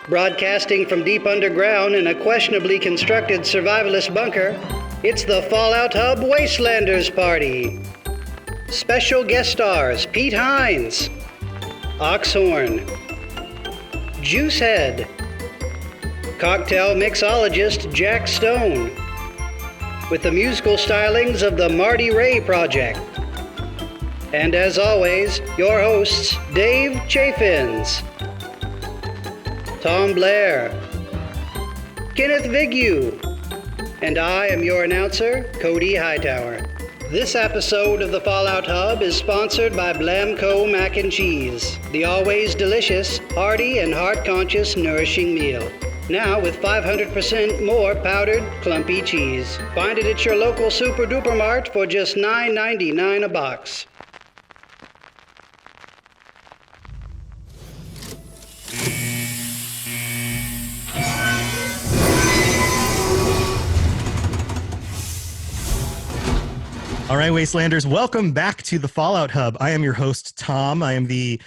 Broadcasting from deep underground in a questionably constructed survivalist bunker, it's the Fallout Hub Wastelanders Party. Special guest stars Pete Hines, Oxhorn, Juicehead, cocktail mixologist Jack Stone, with the musical stylings of the Marty Ray Project. And as always, your hosts, Dave CHAFINZ, Tom Blair, Kenneth VIGUE, and I am your announcer, Cody Hightower. This episode of the Fallout Hub is sponsored by Blamco Mac and Cheese, the always delicious, hearty, and heart-conscious nourishing meal. Now with 500% more powdered, clumpy cheese. Find it at your local Super Duper Mart for just $9.99 a box. All right, Wastelanders, welcome back to the Fallout Hub. I am your host, Tom. I am the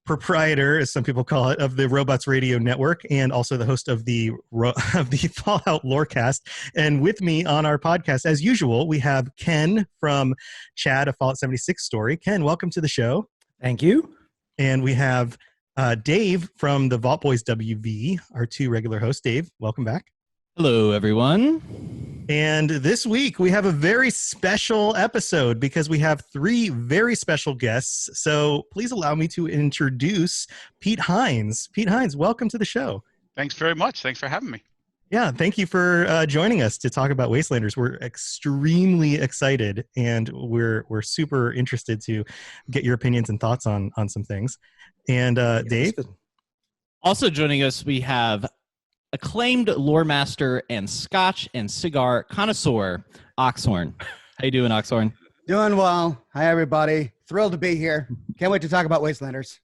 proprietor, as some people call it, of the Robots Radio Network, and also the host of the Fallout Lorecast. And with me on our podcast, as usual, we have Ken from Chad, a Fallout 76 story. Ken, welcome to the show. Thank you. And we have Dave from the Vault Boys WV, our two regular hosts. Dave, welcome back. Hello, everyone. And this week we have a very special episode because we have three very special guests. So please allow me to introduce Pete Hines. Pete Hines, welcome to the show. Thanks very much. Thanks for having me. Yeah, thank you for joining us to talk about Wastelanders. We're extremely excited, and we're super interested to get your opinions and thoughts on some things. And Dave? Also joining us, we have acclaimed lore master and Scotch and cigar connoisseur, Oxhorn. How you doing, Oxhorn? Doing well. Hi, everybody. Thrilled to be here. Can't wait to talk about Wastelanders.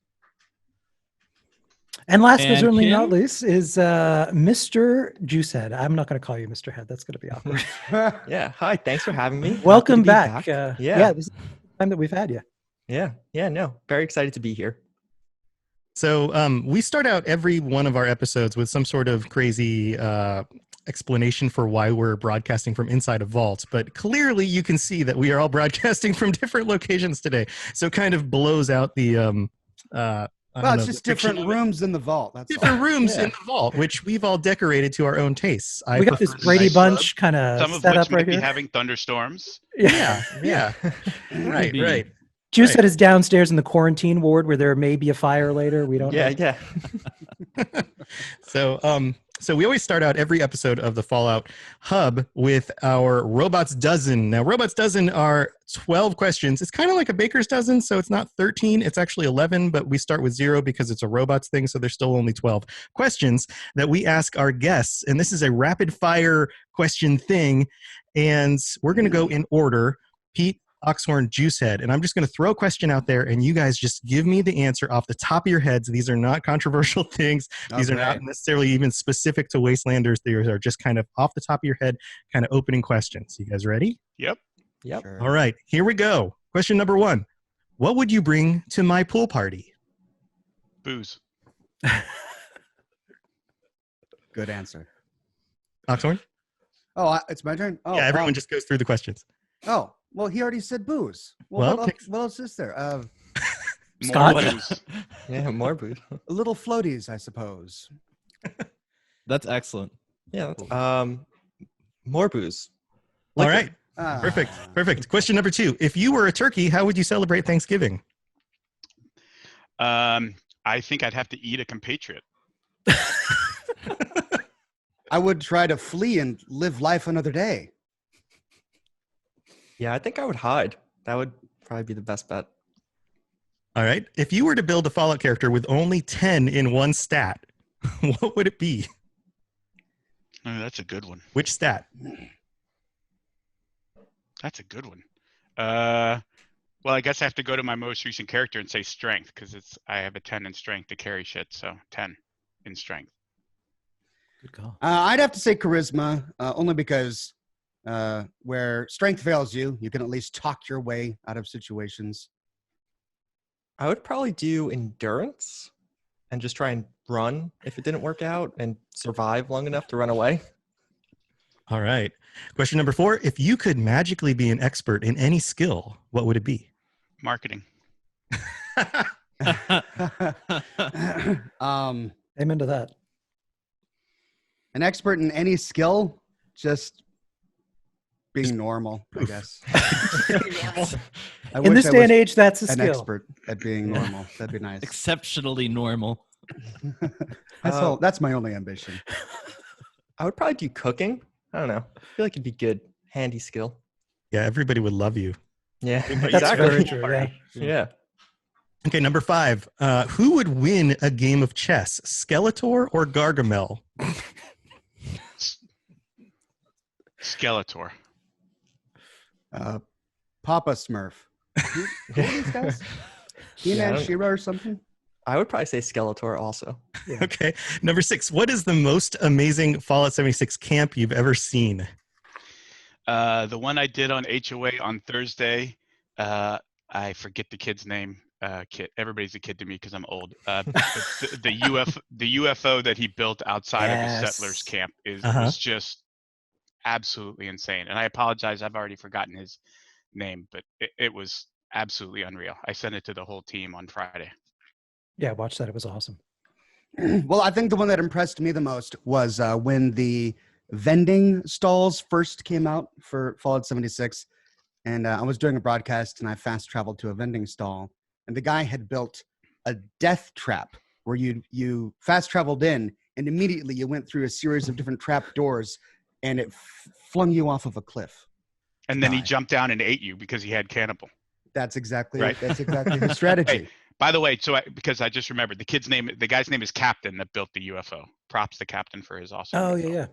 And last but And certainly Kim? not least is Mr. Juicehead. I'm not going to call you Mr. Head. That's going to be awkward. Yeah. Hi. Thanks for having me. Welcome Happy to back. be back. Yeah, this is the time that we've had you. Yeah. No. Very excited to be here. So we start out every one of our episodes with some sort of crazy explanation for why we're broadcasting from inside a vault. But clearly you can see that we are all broadcasting from different locations today. So it kind of blows out the... Well, it's just different rooms in the vault. That's different all. rooms in the vault, which we've all decorated to our own tastes. We got this Brady Bunch kind Some of of set which up right might be here. having thunderstorms. Yeah. Maybe. Right. Juicehead is downstairs in the quarantine ward where there may be a fire later. We don't know. Yeah. So we always start out every episode of the Fallout Hub with our Robots Dozen. Now, Robots Dozen are 12 questions. It's kind of like a baker's dozen, so it's not 13. It's actually 11, but we start with 0 because it's a robots thing, so there's still only 12 questions that we ask our guests. And this is a rapid-fire question thing, and we're going to go in order. Pete, Oxhorn, Juicehead, and I'm just going to throw a question out there, and you guys just give me the answer off the top of your heads. These are not controversial things. These are not necessarily even specific to Wastelanders. They are just kind of off the top of your head, kind of opening questions. You guys ready? Yep. Sure. All right, here we go. Question number 1. What would you bring to my pool party? Booze. Good answer. Oxhorn? Oh, it's my turn? Oh, Yeah, everyone just goes through the questions. Oh, well, he already said booze. Well, What else is there? Scotch? More booze. Yeah. More booze. Little floaties, I suppose. That's excellent. Yeah. More booze. All right, Ah. perfect. Question number 2. If you were a turkey, how would you celebrate Thanksgiving? I think I'd have to eat a compatriot. I would try to flee and live life another day. Yeah. I think I would hide. That would probably be the best bet. All right. If you were to build a Fallout character with only 10 in one stat, what would it be? Oh, that's a good one. Which stat? That's a good one. Well, I guess I have to go to my most recent character and say strength because I have a 10 in strength to carry shit, so 10 in strength. Good call. I'd have to say charisma, only because where strength fails you, you can at least talk your way out of situations. I would probably do endurance and just try and run if it didn't work out and survive long enough to run away. All right. Question number 4. If you could magically be an expert in any skill, what would it be? Marketing. Amen to that. An expert in any skill, just being normal, I guess. I In wish this I day was and age, that's a an skill. expert at being normal. That'd be nice. Exceptionally normal. That's my only ambition. I would probably do cooking. I don't know. I feel like it'd be good. Handy skill. Yeah, everybody would love you. Yeah, That's exactly. very true. Yeah. Yeah. Okay, number 5. Who would win a game of chess, Skeletor or Gargamel? Skeletor. Papa Smurf. Who are these guys? Yeah, I He-Man, don't- She-Ra or something? I would probably say Skeletor also. Okay, number 6. What is the most amazing Fallout 76 camp you've ever seen? The one I did on HOA on Thursday. I forget the kid's name. Kid. Everybody's a kid to me because I'm old. But the UFO that he built outside of his settlers camp was just absolutely insane. And I apologize, I've already forgotten his name, but it was absolutely unreal. I sent it to the whole team on Friday. Yeah, watch that. It was awesome. Well, I think the one that impressed me the most was when the vending stalls first came out for Fallout 76. And I was doing a broadcast and I fast traveled to a vending stall. And the guy had built a death trap where you fast traveled in and immediately you went through a series of different trap doors and it flung you off of a cliff. And then he Die. jumped down and ate you because he had cannibal. That's exactly Right. That's exactly his strategy. Hey, by the way, because I just remembered the guy's name is Captain that built the UFO. Props to Captain for his awesome. Oh, UFO.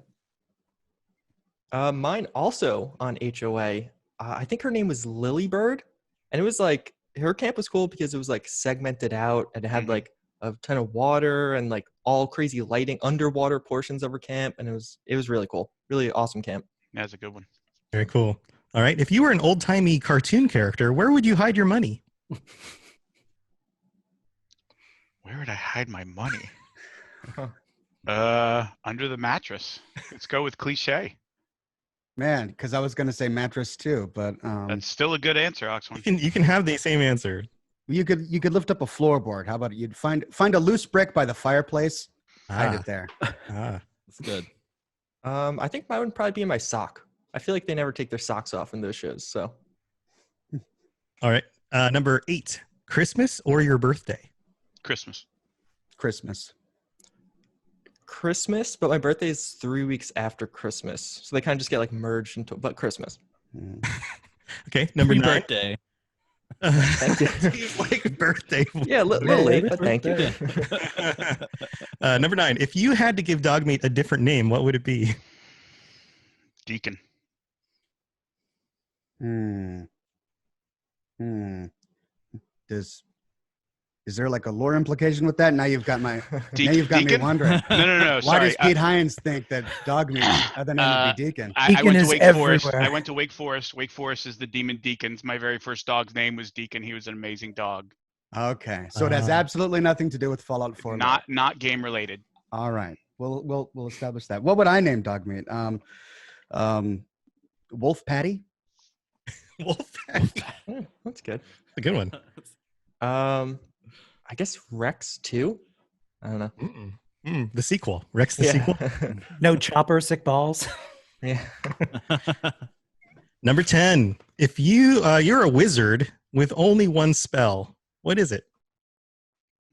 yeah. Mine also on HOA. I think her name was Lilybird, and it was like her camp was cool because it was like segmented out and it had like a ton of water and like all crazy lighting, underwater portions of her camp, and it was really cool, really awesome camp. That's a good one. Very cool. All right. If you were an old-timey cartoon character, where would you hide your money? Where would I hide my money? Under the mattress. Let's go with cliche. Man, because I was going to say mattress too, but That's still a good answer, Oxhorn. You can have the same answer. you could lift up a floorboard. How about it? You'd find a loose brick by the fireplace, hide Ah, it there. ah. That's good. I think mine would probably be in my sock. I feel like they never take their socks off in those shows. So All right. Number 8. Christmas or your birthday? Christmas. Christmas, but my birthday is 3 weeks after Christmas, so they kind of just get like merged into. But Christmas. Okay. Number 9. Birthday. Thank you. He's like birthday. Yeah, a little late, but thank you. Number 9. If you had to give Dogmeat a different name, what would it be? Deacon. Is there like a lore implication with that? Now you've got me Deacon? wondering. No. Why Sorry. does Pete Hines think that Dogmeat other name would be Deacon? I Deacon went to is Wake Forest. everywhere. I went to Wake Forest. Wake Forest is the Demon Deacons. My very first dog's name was Deacon. He was an amazing dog. Okay, so it has absolutely nothing to do with Fallout 4. Not game related. All right. We'll establish that. What would I name Dogmeat? Wolf Patty. Wolf. That's good. A good one. I guess Rex too. I don't know. The sequel. Rex the sequel. No chopper, sick balls. Yeah. Number 10. If you're a wizard with only one spell, what is it?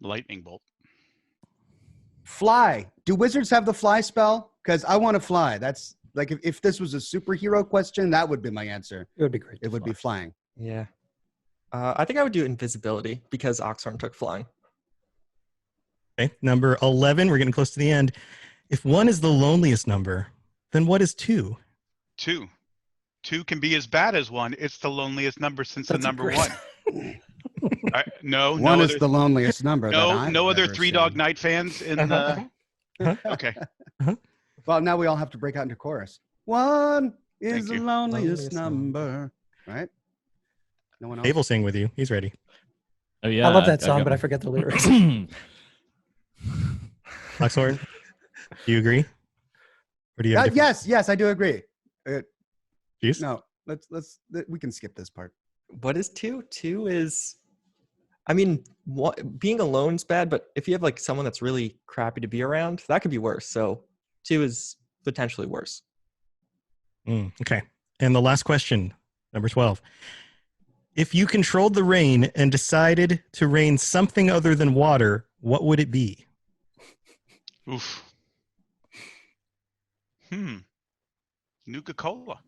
Lightning bolt. Fly. Do wizards have the fly spell? Because I want to fly. That's like if this was a superhero question, that would be my answer. It would be great. It would be flying. Yeah. I think I would do invisibility because Oxhorn took flying. Okay. Number 11. We're getting close to the end. If 1 is the loneliest number, then what is 2? 2. 2 can be as bad as 1. It's the loneliest number since That's the a number great- 1. No. One no is other, the loneliest number. that no. I've No other ever Three seen. Dog Night fans in the. Okay. Well, now we all have to break out into chorus. 1 is Thank the you. loneliest number. Right? No one else. Dave will sing with you. He's ready. Oh yeah. I love that song, but I forget the lyrics. Oxhorn, do you agree? Or do you have a different- Yes, I do agree. Juice? No, we can skip this part. What is 2? 2 is, I mean, being alone's bad, but if you have like someone that's really crappy to be around, that could be worse. So 2 is potentially worse. Okay. And the last question, number 12. If you controlled the rain and decided to rain something other than water, what would it be? Oof. Nuka-Cola.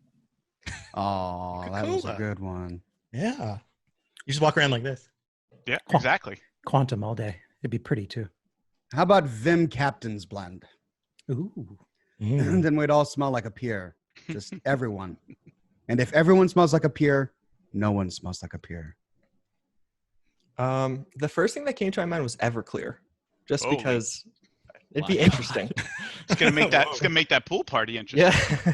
Oh, that was a Coca-Cola. good one. Yeah. You just walk around like this. Yeah, exactly. Quantum all day. It'd be pretty too. How about Vim Captain's Blend? Ooh. And then we'd all smell like a pier. Just everyone. And if everyone smells like a pier, no one smells like a pier. The first thing that came to my mind was Everclear, just Holy- because it'd be My interesting. It's gonna make that. It's gonna make that pool party interesting. Yeah.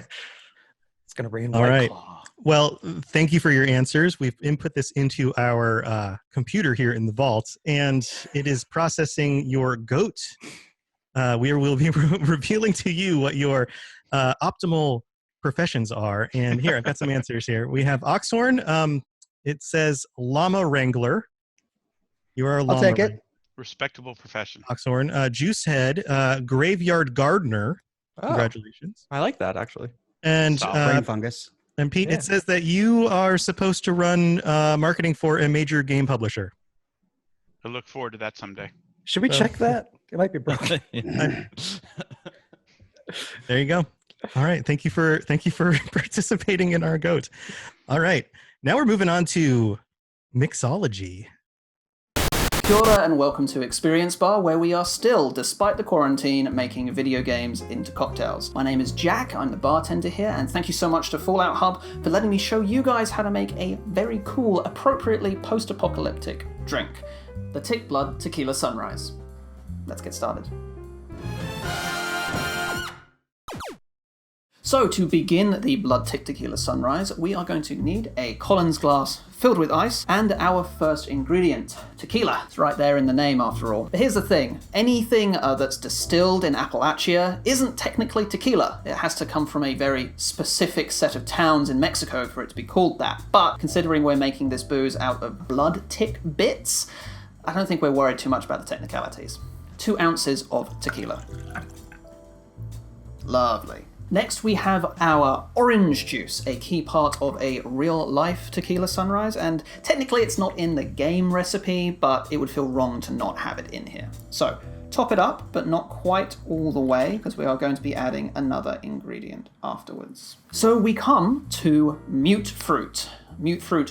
It's gonna rain. All White right. Claw. Well, thank you for your answers. We've input this into our computer here in the vault, and it is processing your goat. We will be revealing to you what your optimal professions are. And here, I've got some answers here. We have Oxhorn. It says llama wrangler. You are a llama I'll take it. wrangler. Respectable profession. Oxhorn. Juicehead, graveyard gardener. Oh, Congratulations. I like that actually. And Solid. Brain fungus. And Pete, Yeah. it says that you are supposed to run marketing for a major game publisher. I look forward to that someday. Should we So- check that? It might be broken. There you go. All right. Thank you for participating in our goat. All right. Now we're moving on to mixology. Kia ora and welcome to Experience Bar, where we are still, despite the quarantine, making video games into cocktails. My name is Jack, I'm the bartender here, and thank you so much to Fallout Hub for letting me show you guys how to make a very cool, appropriately post-apocalyptic drink. The Tick Blood Tequila Sunrise. Let's get started. So to begin the Blood Tick Tequila Sunrise, we are going to need a Collins glass filled with ice and our first ingredient, tequila. It's right there in the name after all. But here's the thing, anything that's distilled in Appalachia isn't technically tequila. It has to come from a very specific set of towns in Mexico for it to be called that. But considering we're making this booze out of blood tick bits, I don't think we're worried too much about the technicalities. 2 ounces of tequila. Lovely. Next, we have our orange juice, a key part of a real-life tequila sunrise, and technically it's not in the game recipe, but it would feel wrong to not have it in here. So, top it up, but not quite all the way, because we are going to be adding another ingredient afterwards. So we come to mute fruit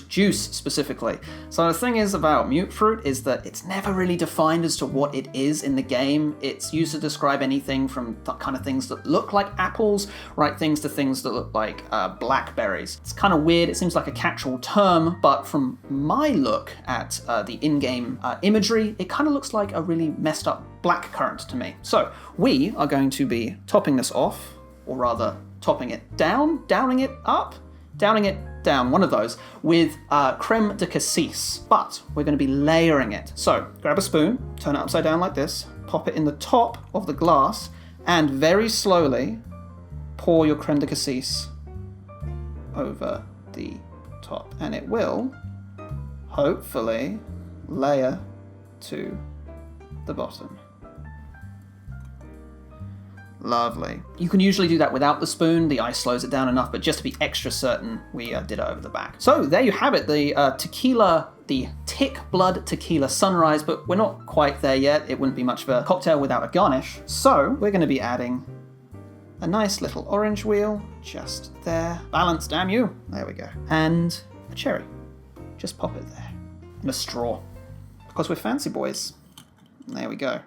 juice specifically. So the thing is about mute fruit is that it's never really defined as to what it is in the game. It's used to describe anything from the kind of things that look like apples, right, things to things that look like blackberries. It's kind of weird, it seems like a catch-all term, but from my look at the in-game imagery, it kind of looks like a really messed up blackcurrant to me. So we are going to be topping this off, or rather topping it down, downing it up, downing it down, one of those, with creme de cassis, but we're going to be layering it. So grab a spoon, turn it upside down like this, pop it in the top of the glass, and very slowly pour your creme de cassis over the top, and it will hopefully layer to the bottom. Lovely. You can usually do that without the spoon, the ice slows it down enough, but just to be extra certain, we did it over the back. So there you have it, the the Tick Blood Tequila Sunrise, but we're not quite there yet. It wouldn't be much of a cocktail without a garnish. So we're going to be adding a nice little orange wheel, just there. Balance, damn you. There we go. And a cherry. Just pop it there. And a straw, because we're fancy boys. There we go.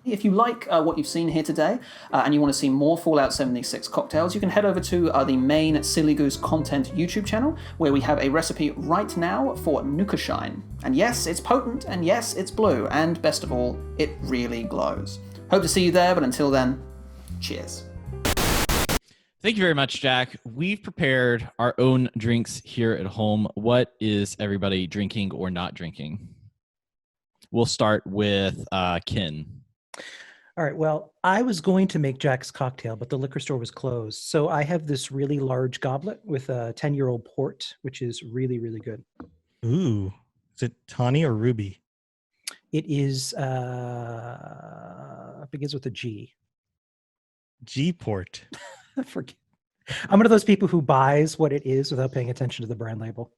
If you like what you've seen here today and you want to see more Fallout 76 cocktails, you can head over to the main Silly Goose content YouTube channel, where we have a recipe right now for Nuka Shine. And yes, it's potent, and yes, it's blue, and best of all, it really glows. Hope to see you there, but until then, cheers. Thank you very much, Jack. We've prepared our own drinks here at home. What is everybody drinking or not drinking? We'll start with Ken. All right. Well, I was going to make Jack's cocktail, but the liquor store was closed. So I have this really large goblet with a 10-year-old port, which is really, really good. Ooh, is it Tawny or Ruby? It is begins with a G. G port. I forget. I'm one of those people who buys what it is without paying attention to the brand label.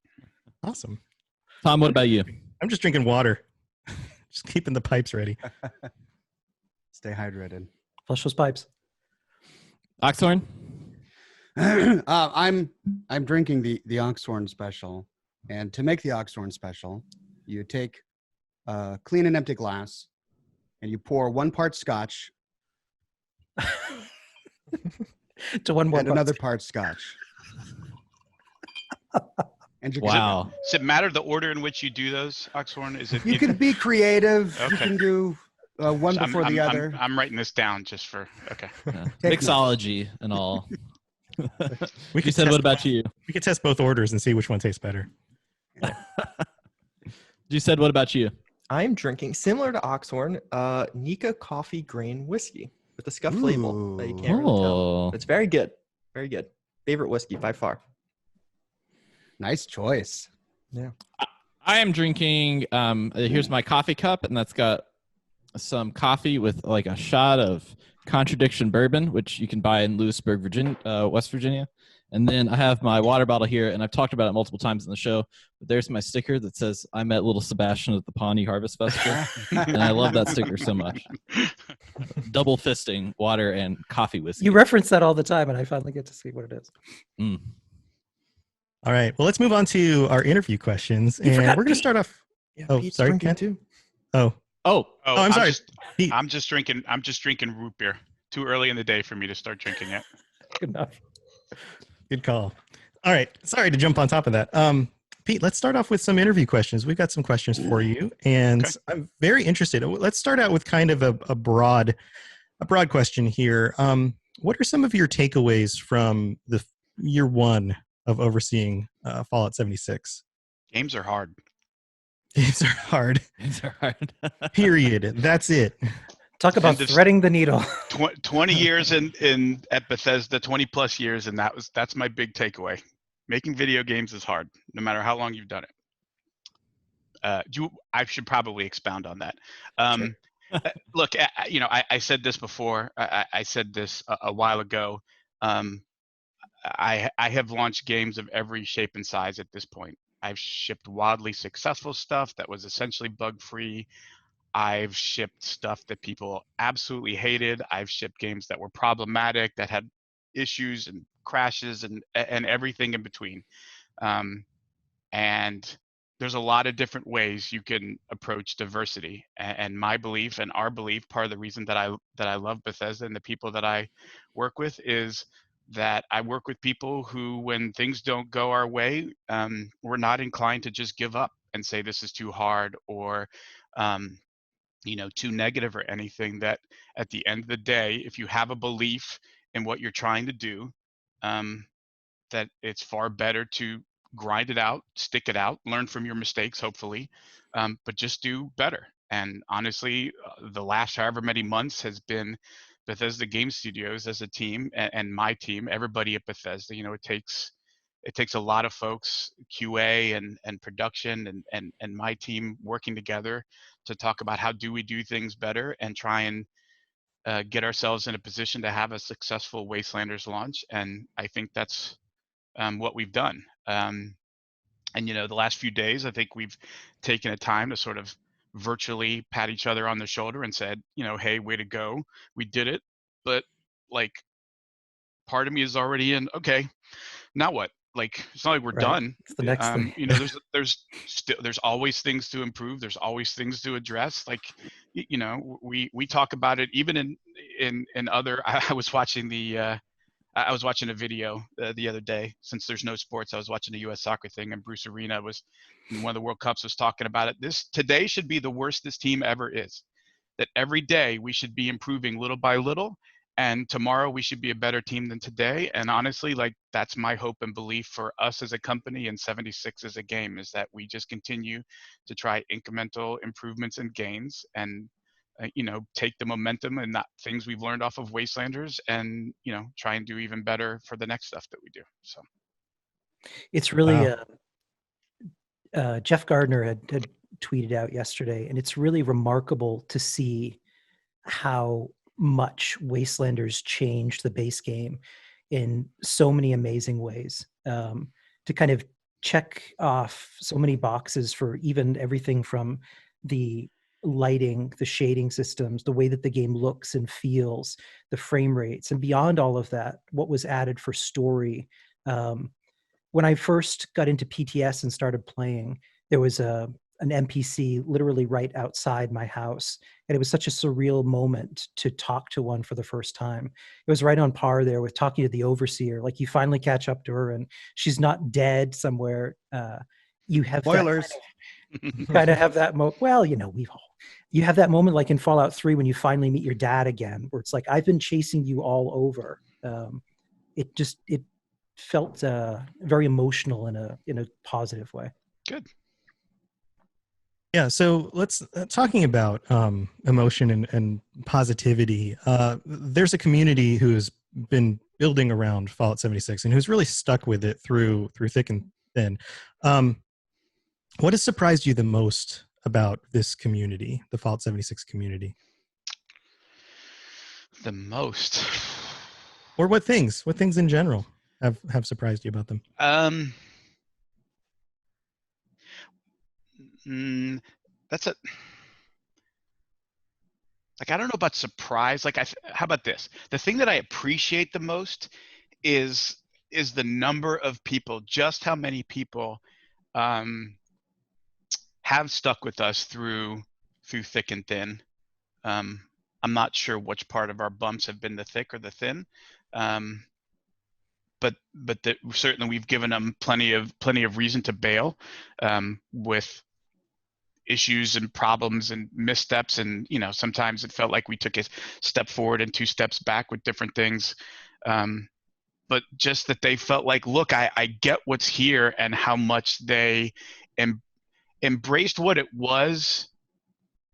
Awesome. Tom, what about you? I'm just drinking water. Just keeping the pipes ready. Stay hydrated. Flush those pipes. Oxhorn? I'm drinking the Oxhorn special, and to make the Oxhorn special, you take a clean and empty glass, and you pour 1 part Scotch To one more. and another part Scotch. And you Wow. Does it matter the order in which you do those, Oxhorn? Is it? You can be creative. You Okay. can do one So before the other. I'm writing this down just for okay. Yeah. Take Mixology and all. We You could said, test what about you? We could test both orders and see which one tastes better. You said, what about you? I'm drinking, similar to Oxhorn, Nika coffee grain whiskey with a scuff label that you can't really tell. Oh. It's very good. Very good. Favorite whiskey by far. Nice choice. I am drinking, here's my coffee cup, and that's got some coffee with like a shot of Contradiction bourbon, which you can buy in Lewisburg, Virginia, West Virginia. And then I have my water bottle here, and I've talked about it multiple times in the show, but there's my sticker that says, I met Little Sebastian at the Pawnee Harvest Festival. And I love that sticker so much. Double fisting water and coffee whiskey. You reference that all the time, and I finally get to see what it is. Mm. All right. Well, let's move on to our interview questions. You And forgot we're going to Pete. start off. Yeah, Oh, Pete's sorry, drinking Ken? too. Oh, Oh, I'm sorry. Pete. I'm just drinking root beer. Too early in the day for me to start drinking yet. Good enough. Good call. All right. Sorry to jump on top of that. Pete, let's start off with some interview questions. We've got some questions for you, and Okay. I'm very interested. Let's start out with kind of a broad question here. What are some of your takeaways from the year one of overseeing Fallout 76? Games are hard. Games are hard. these are hard. Period. That's it. Talk about End of- threading the needle. 20 years in at Bethesda, 20 plus years, and that's my big takeaway. Making video games is hard, no matter how long you've done it. I should probably expound on that. Look, I said this before. I said this a while ago. I have launched games of every shape and size at this point. I've shipped wildly successful stuff that was essentially bug-free. I've shipped stuff that people absolutely hated. I've shipped games that were problematic, that had issues and crashes and everything in between. And there's a lot of different ways you can approach diversity. And my belief and our belief, part of the reason that I love Bethesda and the people that I work with is that I work with people who, when things don't go our way, we're not inclined to just give up and say this is too hard or too negative or anything. That at the end of the day, if you have a belief in what you're trying to do, that it's far better to grind it out, stick it out, learn from your mistakes, hopefully, but just do better. And honestly, the last however many months has been Bethesda Game Studios as a team and my team, everybody at Bethesda. It takes a lot of folks, QA and production and my team working together to talk about how do we do things better and try and get ourselves in a position to have a successful Wastelanders launch. And I think that's what we've done. And the last few days, I think we've taken a time to sort of virtually pat each other on the shoulder and said, hey, way to go, we did it. But like, part of me is already in, okay, now what? Like, it's not like we're Right. done. It's the next thing. There's always things to improve. There's always things to address. Like, we talk about it even in other. I was watching a video the other day. Since there's no sports, I was watching a U.S. soccer thing, and Bruce Arena was in one of the World Cups was talking about it. Today should be the worst this team ever is. That every day we should be improving little by little, and tomorrow we should be a better team than today. And honestly, like, that's my hope and belief for us as a company and 76 as a game, is that we just continue to try incremental improvements and gains. And take the momentum and that things we've learned off of Wastelanders and, try and do even better for the next stuff that we do. So It's really Wow. Jeff Gardner had tweeted out yesterday, and it's really remarkable to see how much Wastelanders changed the base game in so many amazing ways. To kind of check off so many boxes for even everything from the lighting, the shading systems, the way that the game looks and feels, the frame rates, and beyond all of that, what was added for story. When I first got into PTS and started playing, there was an NPC literally right outside my house. And it was such a surreal moment to talk to one for the first time. It was right on par there with talking to the overseer. Like, you finally catch up to her and she's not dead somewhere. You have Spoilers. kind of have that well, you have that moment like in Fallout 3 when you finally meet your dad again, where it's like, I've been chasing you all over. It felt very emotional in a positive way. good. Yeah, so let's talking about emotion and positivity. There's a community who's been building around Fallout 76 and who's really stuck with it through thick and thin. What has surprised you the most about this community, the Fallout 76 community? The most. Or what things in general have surprised you about them? That's I don't know about surprise. How about this? The thing that I appreciate the most is the number of people, just how many people have stuck with us through thick and thin. I'm not sure which part of our bumps have been the thick or the thin. But certainly we've given them plenty of reason to bail with issues and problems and missteps, and sometimes it felt like we took a step forward and 2 steps back with different things, but just that they felt like, look, I get what's here and how much they embraced what it was,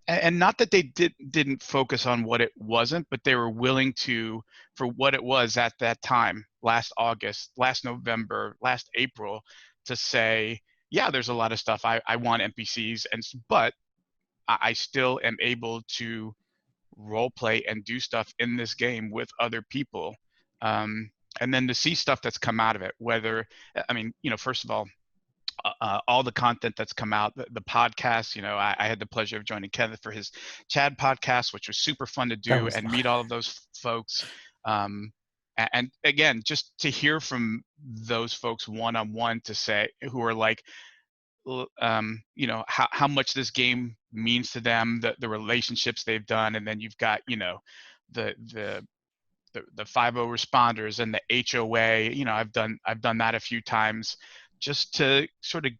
and not that they didn't focus on what it wasn't, but they were willing to, for what it was at that time, last August, last November, last April, to say, yeah, there's a lot of stuff I want NPCs, but I still am able to role play and do stuff in this game with other people. And then to see stuff that's come out of it, first of all the content that's come out, the podcast, I had the pleasure of joining KENNETH for his Chad podcast, which was super fun to do and meet all of those folks. And again, just to hear from those folks one-on-one, to say, who are like, how much this game means to them, the relationships they've done. And then you've got, the 5-0 responders and the HOA, I've done that a few times just to sort of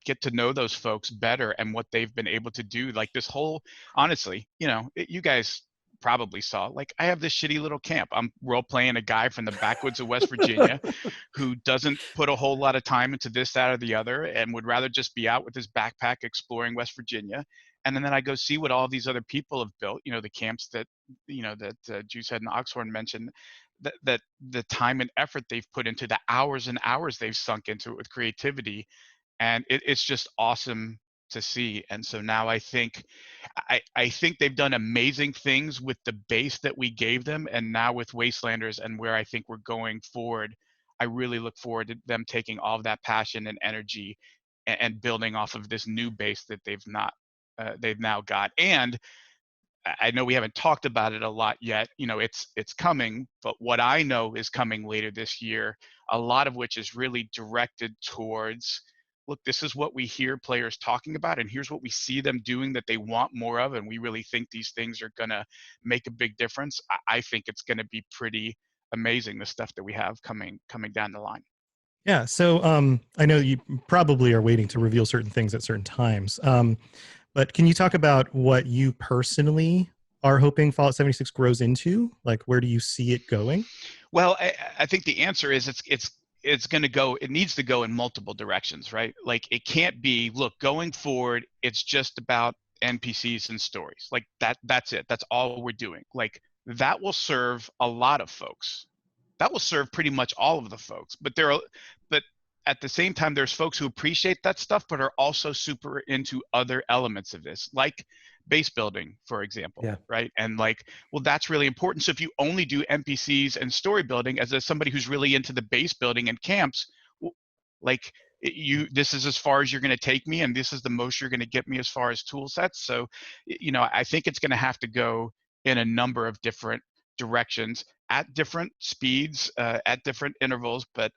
get to know those folks better and what they've been able to do. Like this whole, honestly, you guys probably saw, like, I have this shitty little camp. I'm role playing a guy from the backwoods of West Virginia who doesn't put a whole lot of time into this, that, or the other, and would rather just be out with his backpack exploring West Virginia. And then I go see what all these other people have built, the camps that, that Juicehead and Oxhorn mentioned, that the time and effort they've put into, the hours and hours they've sunk into it with creativity. And it's just awesome to see. And so now I think they've done amazing things with the base that we gave them, and now with Wastelanders and where I think we're going forward, I really look forward to them taking all of that passion and energy and building off of this new base that they've now got. And I know we haven't talked about it a lot yet, it's coming, but what I know is coming later this year, a lot of which is really directed towards, look, this is what we hear players talking about, and here's what we see them doing that they want more of, and we really think these things are going to make a big difference. I think it's going to be pretty amazing, the stuff that we have coming down the line. Yeah, so I know you probably are waiting to reveal certain things at certain times, but can you talk about what you personally are hoping Fallout 76 grows into? Like, where do you see it going? Well, I think the answer is it's going to go, it needs to go in multiple directions, right? Like, it can't be, look, going forward, it's just about NPCs and stories. Like that's it. That's all we're doing. Like that will serve a lot of folks. That will serve pretty much all of the folks. But at the same time, there's folks who appreciate that stuff, but are also super into other elements of this, like base building, for example, right? And like, well, that's really important. So if you only do NPCs and story building as somebody who's really into the base building and camps, like this is as far as you're going to take me, and this is the most you're going to get me as far as tool sets. So, I think it's going to have to go in a number of different directions at different speeds, at different intervals. But,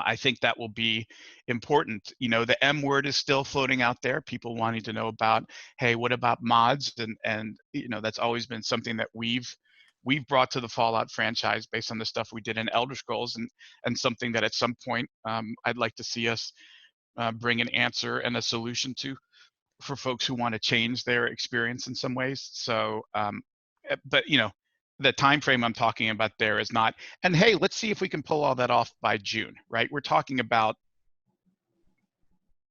I think that will be important. The M word is still floating out there. People wanting to know about, hey, what about mods? And that's always been something that we've brought to the Fallout franchise based on the stuff we did in Elder Scrolls, and something that at some point I'd like to see us bring an answer and a solution to for folks who want to change their experience in some ways. So, but the time frame I'm talking about there is not, and hey, let's see if we can pull all that off by June, right? We're talking about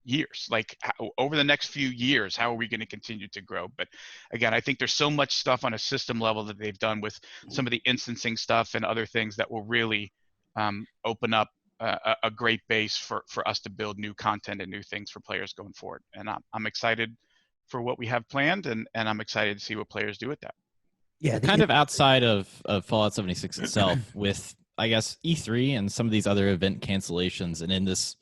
years, like over the next few years, how are we going to continue to grow? But again, I think there's so much stuff on a system level that they've done with some of the instancing stuff and other things that will really open up a great base for us to build new content and new things for players going forward. And I'm excited for what we have planned, and I'm excited to see what players do with that. Yeah, kind of outside of Fallout 76 itself, with I guess E3 and some of these other event cancellations, and in this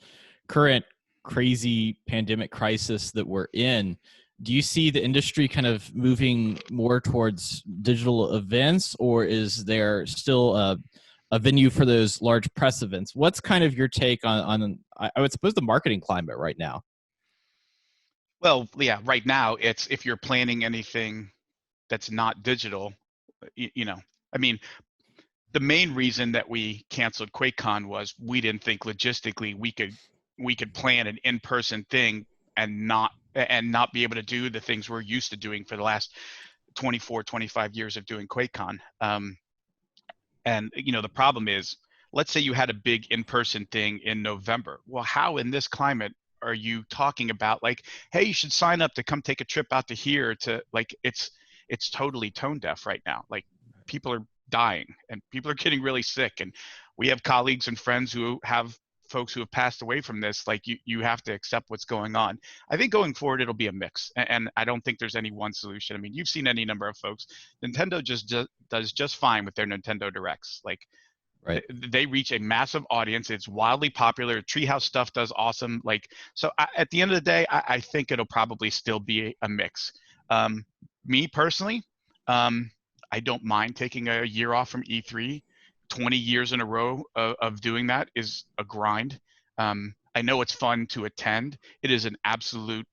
current crazy pandemic crisis that we're in, do you see the industry kind of moving more towards digital events, or is there still a venue for those large press events? What's kind of your take on I would suppose the marketing climate right now? Well, yeah, right now it's, if you're planning anything that's not digital, I mean, the main reason that we canceled QuakeCon was we didn't think logistically we could plan an in-person thing and not be able to do the things we're used to doing for the last 25 years of doing QuakeCon. And the problem is, let's say you had a big in-person thing in November. Well, how in this climate are you talking about, like, hey, you should sign up to come take a trip out to here to, like, it's totally tone deaf right now. Like, people are dying and people are getting really sick, and we have colleagues and friends who have folks who have passed away from this. Like, you have to accept what's going on. I think going forward it'll be a mix, and I don't think there's any one solution. I mean, you've seen any number of folks. Nintendo just does just fine with their Nintendo Directs. Like, right, they reach a massive audience. It's wildly popular. Treehouse stuff does awesome. Like, so at the end of the day, I think it'll probably still be a mix. Me personally, I don't mind taking a year off from E3. 20 years in a row of doing that is a grind. I know it's fun to attend. It is an absolute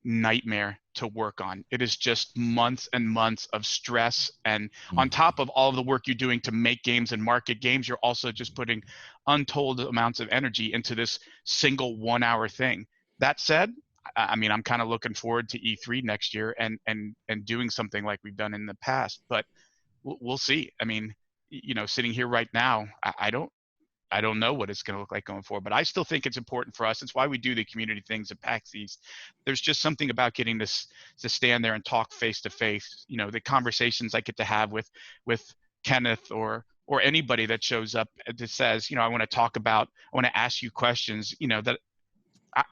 nightmare to work on. It is just months and months of stress, and on top of all of the work you're doing to make games and market games, you're also just putting untold amounts of energy into this single 1 hour thing. That said, I mean, I'm kind of looking forward to E3 next year and doing something like we've done in the past, but we'll see. I mean, sitting here right now, I don't know what it's going to look like going forward, but I still think it's important for us. It's why we do the community things at PAX East. There's just something about getting this to stand there and talk face to face. The conversations I get to have with Kenneth or anybody that shows up that says, I want to ask you questions, that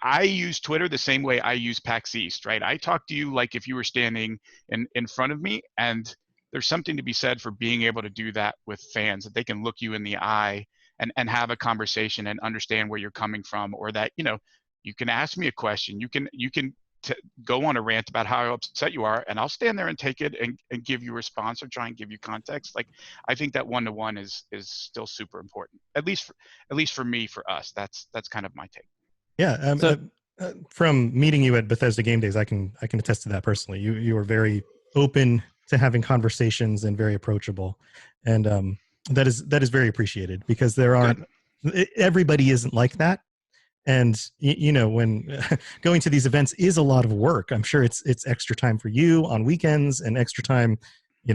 I use Twitter the same way I use PAX East, right? I talk to you like if you were standing in front of me, and there's something to be said for being able to do that with fans, that they can look you in the eye and have a conversation and understand where you're coming from, or that, you can ask me a question. You can go on a rant about how upset you are, and I'll stand there and take it and give you a response or try and give you context. Like, I think that one-to-one is still super important, at least for me, for us. That's kind of my take. Yeah. From meeting you at Bethesda Game Days, I can attest to that personally. You were very open to having conversations and very approachable, and that is very appreciated, because there aren't everybody isn't like that. And when going to these events is a lot of work. I'm sure it's extra time for you on weekends and extra time,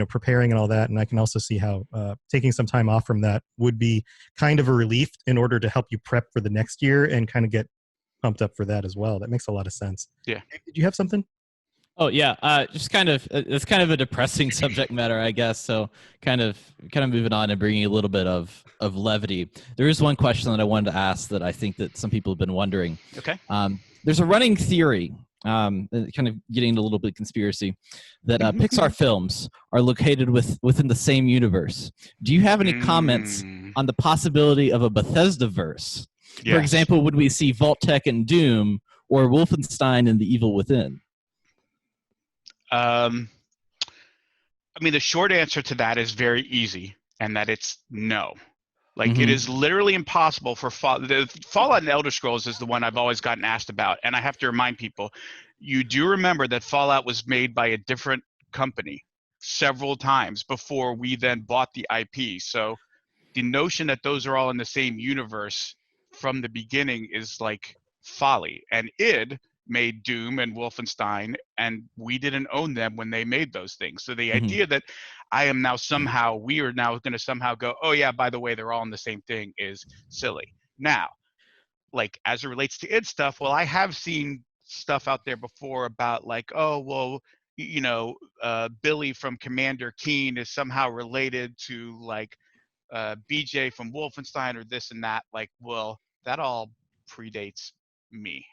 preparing and all that. And I can also see how taking some time off from that would be kind of a relief in order to help you prep for the next year and kind of get pumped up for that as well. That makes a lot of sense. Yeah. Did you have something? Oh yeah, just kind of it's kind of a depressing subject matter, I guess. So kind of moving on and bringing a little bit of levity. There is one question that I wanted to ask that I think that some people have been wondering. Okay. There's a running theory, kind of getting into a little bit of conspiracy, that Pixar films are located within the same universe. Do you have any comments on the possibility of a Bethesda verse? Yes. For example, would we see Vault-Tec and Doom, or Wolfenstein and the Evil Within? I mean, the short answer to that is very easy, and that it's no. Like, it is literally impossible for Fallout and Elder Scrolls is the one I've always gotten asked about, and I have to remind people, you do remember that Fallout was made by a different company several times before we then bought the IP. So the notion that those are all in the same universe from the beginning is like folly. And id made Doom and Wolfenstein, and we didn't own them when they made those things. So the idea that we are now going to somehow go, oh yeah, by the way, they're all in the same thing is silly. Now, like, as it relates to id stuff, well, I have seen stuff out there before about like, oh, well, Billy from Commander Keen is somehow related to like BJ from Wolfenstein or this and that. Like, well, that all predates me.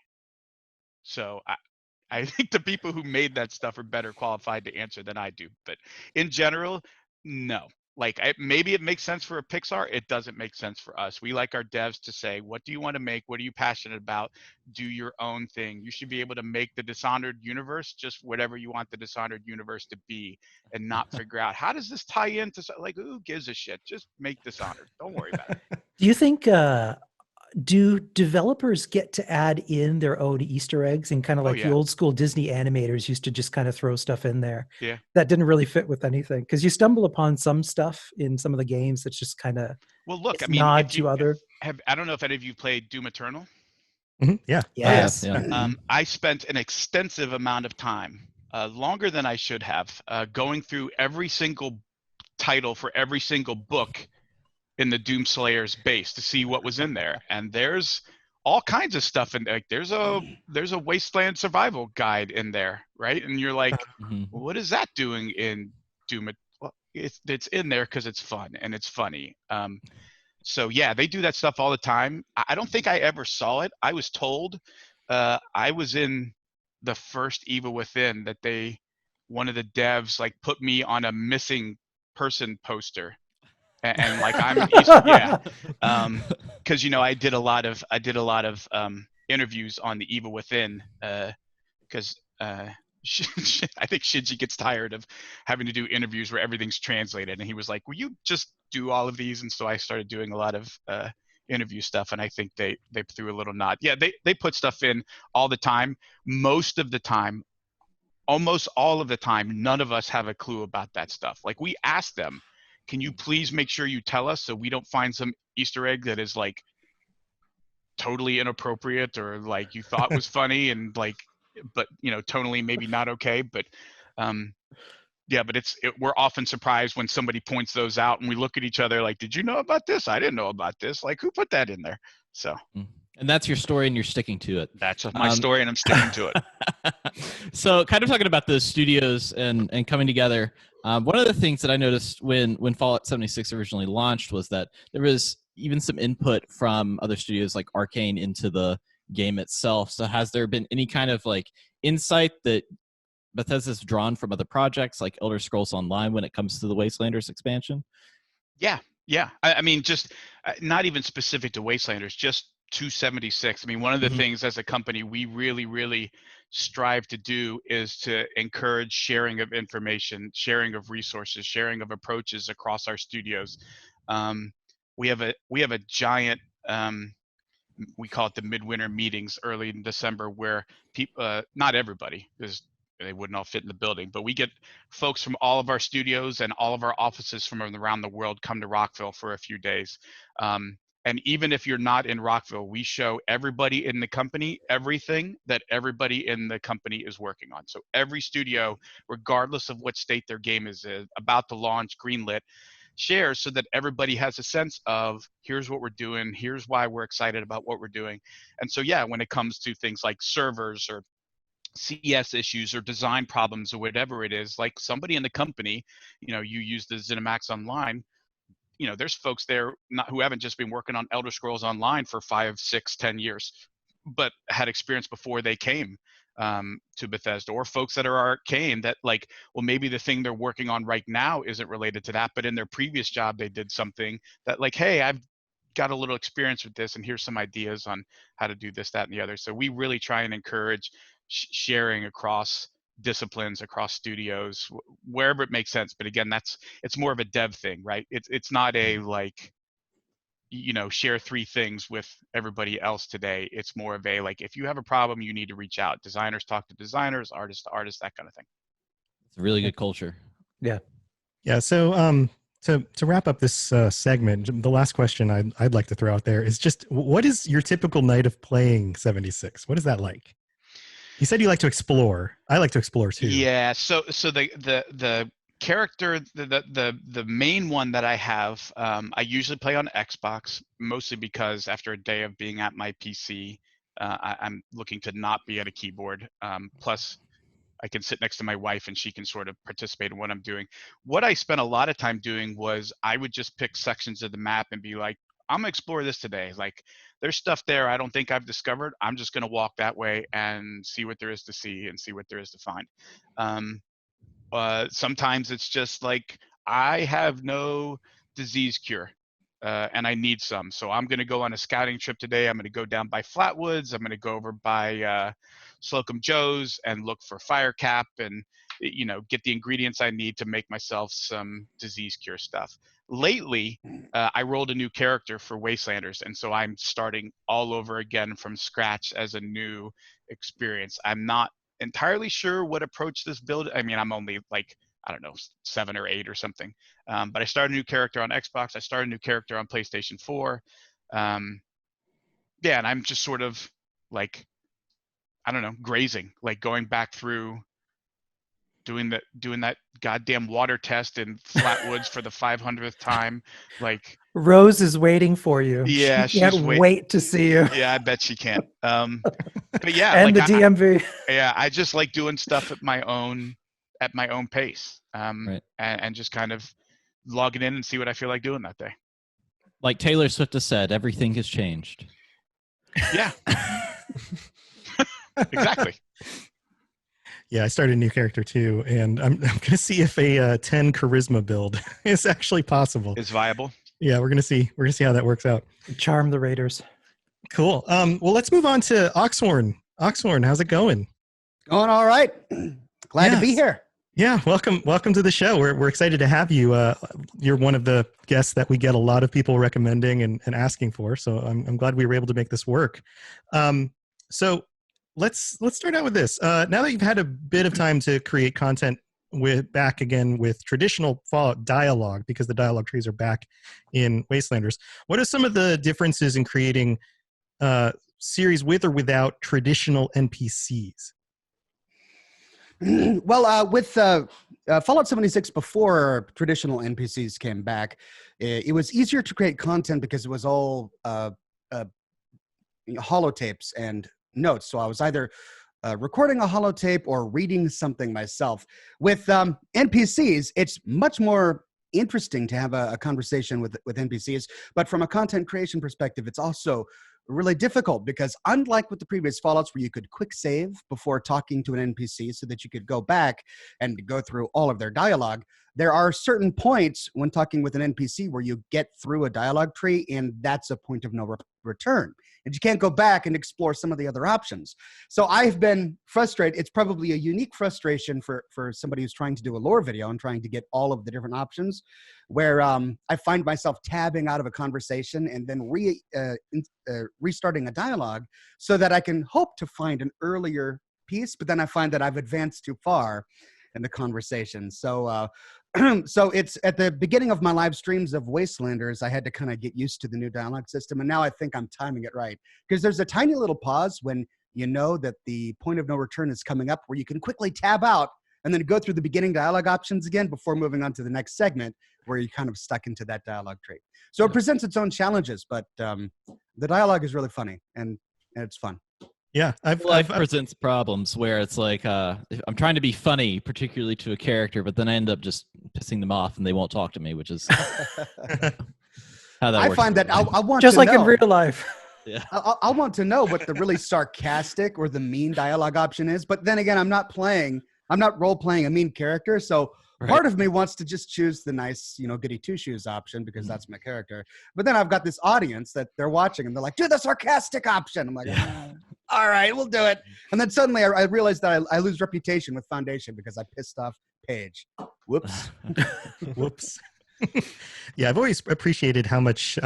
So I think the people who made that stuff are better qualified to answer than I do. But in general, no. Like, maybe it makes sense for a Pixar. It doesn't make sense for us. We like our devs to say, what do you want to make? What are you passionate about? Do your own thing. You should be able to make the Dishonored universe just whatever you want the Dishonored universe to be, and not figure out, how does this tie into, like, who gives a shit? Just make Dishonored. Don't worry about it. Do you think do developers get to add in their own Easter eggs, and kind of like the old school Disney animators used to just kind of throw stuff in there? Yeah. That didn't really fit with anything, because you stumble upon some stuff in some of the games that's just kind of nod to other. I don't know if any of you played Doom Eternal. Yeah. Yes. I spent an extensive amount of time, longer than I should have, going through every single title for every single book in the Doomslayer's base to see what was in there. And there's all kinds of stuff in there. Like, there's a Wasteland survival guide in there, right? And you're like, what is that doing in Doom? Well, it's in there because it's fun and it's funny. So yeah, they do that stuff all the time. I don't think I ever saw it. I was told, I was in the first Evil Within, that one of the devs like put me on a missing person poster. And like, I'm because I did a lot of interviews on the Evil Within, because I think Shinji gets tired of having to do interviews where everything's translated, and he was like, will you just do all of these? And so I started doing a lot of interview stuff, and I think they threw a little nod. Yeah, they put stuff in all the time. Most of the time, almost all of the time, none of us have a clue about that stuff. Like, we ask them, can you please make sure you tell us so we don't find some Easter egg that is like totally inappropriate, or like you thought was funny and like, but tonally maybe not okay. But but we're often surprised when somebody points those out, and we look at each other like, did you know about this? I didn't know about this. Like, who put that in there? So. And that's your story, and you're sticking to it. That's my story, and I'm sticking to it. So, kind of talking about the studios and coming together, one of the things that I noticed when Fallout 76 originally launched was that there was even some input from other studios like Arcane into the game itself. So has there been any kind of like insight that Bethesda's drawn from other projects like Elder Scrolls Online when it comes to the Wastelanders expansion? Yeah. I mean, just not even specific to Wastelanders, just 276. I mean, one of the things as a company we really, really strive to do is to encourage sharing of information, sharing of resources, sharing of approaches across our studios. We have a giant, we call it the midwinter meetings early in December, where people, not everybody, because they wouldn't all fit in the building, but we get folks from all of our studios and all of our offices from around the world come to Rockville for a few days. And even if you're not in Rockville, we show everybody in the company everything that everybody in the company is working on. So every studio, regardless of what state their game is about to launch, greenlit, share so that everybody has a sense of here's what we're doing, here's why we're excited about what we're doing. And so, yeah, when it comes to things like servers or CS issues or design problems or whatever it is, like somebody in the company, you use the ZeniMax Online, there's folks there who haven't just been working on Elder Scrolls Online for 5, 6, 10 years, but had experience before they came to Bethesda, or folks that are arcane that maybe the thing they're working on right now isn't related to that, but in their previous job they did something that hey, I've got a little experience with this and here's some ideas on how to do this, that, and the other. So we really try and encourage sharing across disciplines, across studios, wherever it makes sense. But again, it's more of a dev thing, right? It's not a share 3 things with everybody else today. It's more of a if you have a problem, you need to reach out. Designers talk to designers, artists to artists, that kind of thing. It's a really good culture. Yeah. So to wrap up this segment, the last question I'd like to throw out there is just, what is your typical night of playing 76? What is that like? You said you like to explore. I like to explore too. Yeah. So the character, the main one that I have, I usually play on Xbox, mostly because after a day of being at my PC, I'm looking to not be at a keyboard. Plus, I can sit next to my wife and she can sort of participate in what I'm doing. What I spent a lot of time doing was I would just pick sections of the map and be like, I'm gonna explore this today. There's stuff there I don't think I've discovered. I'm just gonna walk that way and see what there is to see and see what there is to find. Sometimes it's just I have no disease cure and I need some. So I'm gonna go on a scouting trip today. I'm gonna go down by Flatwoods. I'm gonna go over by Slocum Joe's and look for fire cap and get the ingredients I need to make myself some disease cure stuff. Lately, I rolled a new character for Wastelanders, and so I'm starting all over again from scratch as a new experience. I'm not entirely sure what approach this build. I mean, I'm only I don't know, 7 or 8 or something. But I started a new character on Xbox. I started a new character on PlayStation 4. And I'm just sort of I don't know, grazing, going back through doing that goddamn water test in Flatwoods for the 500th time. Rose is waiting for you. Yeah, she can't wait to see you. Yeah, I bet she can't. But yeah, and the DMV. I just like doing stuff at my own pace. Right. And just kind of logging in and see what I feel like doing that day. Like Taylor Swift has said, everything has changed. Yeah. Exactly. Yeah, I started a new character too, and I'm going to see if a 10 charisma build is actually possible. Is viable. Yeah, we're going to see how that works out. Charm the Raiders. Cool. Well, let's move on to Oxhorn. Oxhorn, how's it going? Going all right. Glad to be here. Yeah, welcome to the show. We're excited to have you. You're one of the guests that we get a lot of people recommending and asking for. So I'm glad we were able to make this work. So let's start out with this. Now that you've had a bit of time to create content back again with traditional Fallout dialogue, because the dialogue trees are back in Wastelanders, what are some of the differences in creating series with or without traditional NPCs? Well, with Fallout 76, before traditional NPCs came back, it was easier to create content because it was all holotapes and notes. So I was either recording a holotape or reading something myself. With NPCs, it's much more interesting to have a conversation with NPCs. But from a content creation perspective, it's also really difficult because unlike with the previous Fallouts where you could quick save before talking to an NPC so that you could go back and go through all of their dialogue, there are certain points when talking with an NPC where you get through a dialogue tree and that's a point of no return. And you can't go back and explore some of the other options. So I've been frustrated. It's probably a unique frustration for somebody who's trying to do a lore video and trying to get all of the different options, where I find myself tabbing out of a conversation and then restarting a dialogue so that I can hope to find an earlier piece, but then I find that I've advanced too far in the conversation. So so it's at the beginning of my live streams of Wastelanders, I had to kind of get used to the new dialogue system. And now I think I'm timing it right, because there's a tiny little pause when you know that the point of no return is coming up where you can quickly tab out and then go through the beginning dialogue options again before moving on to the next segment. where you're kind of stuck into that dialogue trait. So it presents its own challenges, but the dialogue is really funny and it's fun. Yeah, Life presents problems where it's like I'm trying to be funny, particularly to a character, but then I end up just pissing them off and they won't talk to me, which is how that works. I find that I want Just to like know. in real life. Yeah. I want to know what the really sarcastic or the mean dialogue option is. But then again, I'm not role playing a mean character. So part of me wants to just choose the nice, goody two shoes option because that's my character. But then I've got this audience that they're watching and they're like, do the sarcastic option. I'm like, all right, we'll do it. And then suddenly I realized that I lose reputation with Foundation because I pissed off Paige. Whoops. Whoops. Yeah, I've always appreciated how much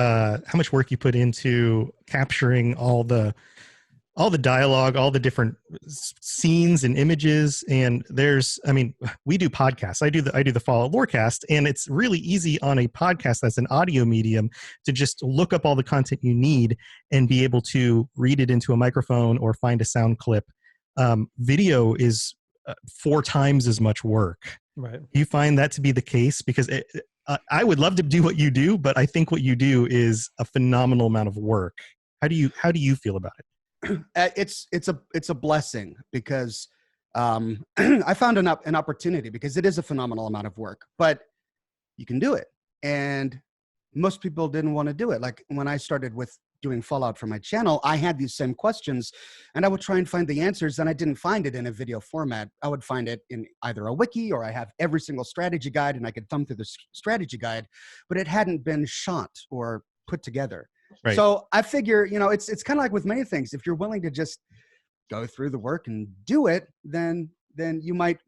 work you put into capturing all the dialogue, all the different scenes and images. And we do podcasts. I do the Fallout Lorecast, and it's really easy on a podcast that's an audio medium to just look up all the content you need and be able to read it into a microphone or find a sound clip. Video is 4 times as much work. Right. Do you find that to be the case? Because I would love to do what you do, but I think what you do is a phenomenal amount of work. How do you feel about it? It's a blessing because I found an opportunity because it is a phenomenal amount of work, but you can do it. And most people didn't want to do it. Like when I started with doing Fallout for my channel, I had these same questions and I would try and find the answers, and I didn't find it in a video format. I would find it in either a wiki, or I have every single strategy guide and I could thumb through the strategy guide, but it hadn't been shot or put together. Right. So I figure, it's kind of like with many things. If you're willing to just go through the work and do it, then you might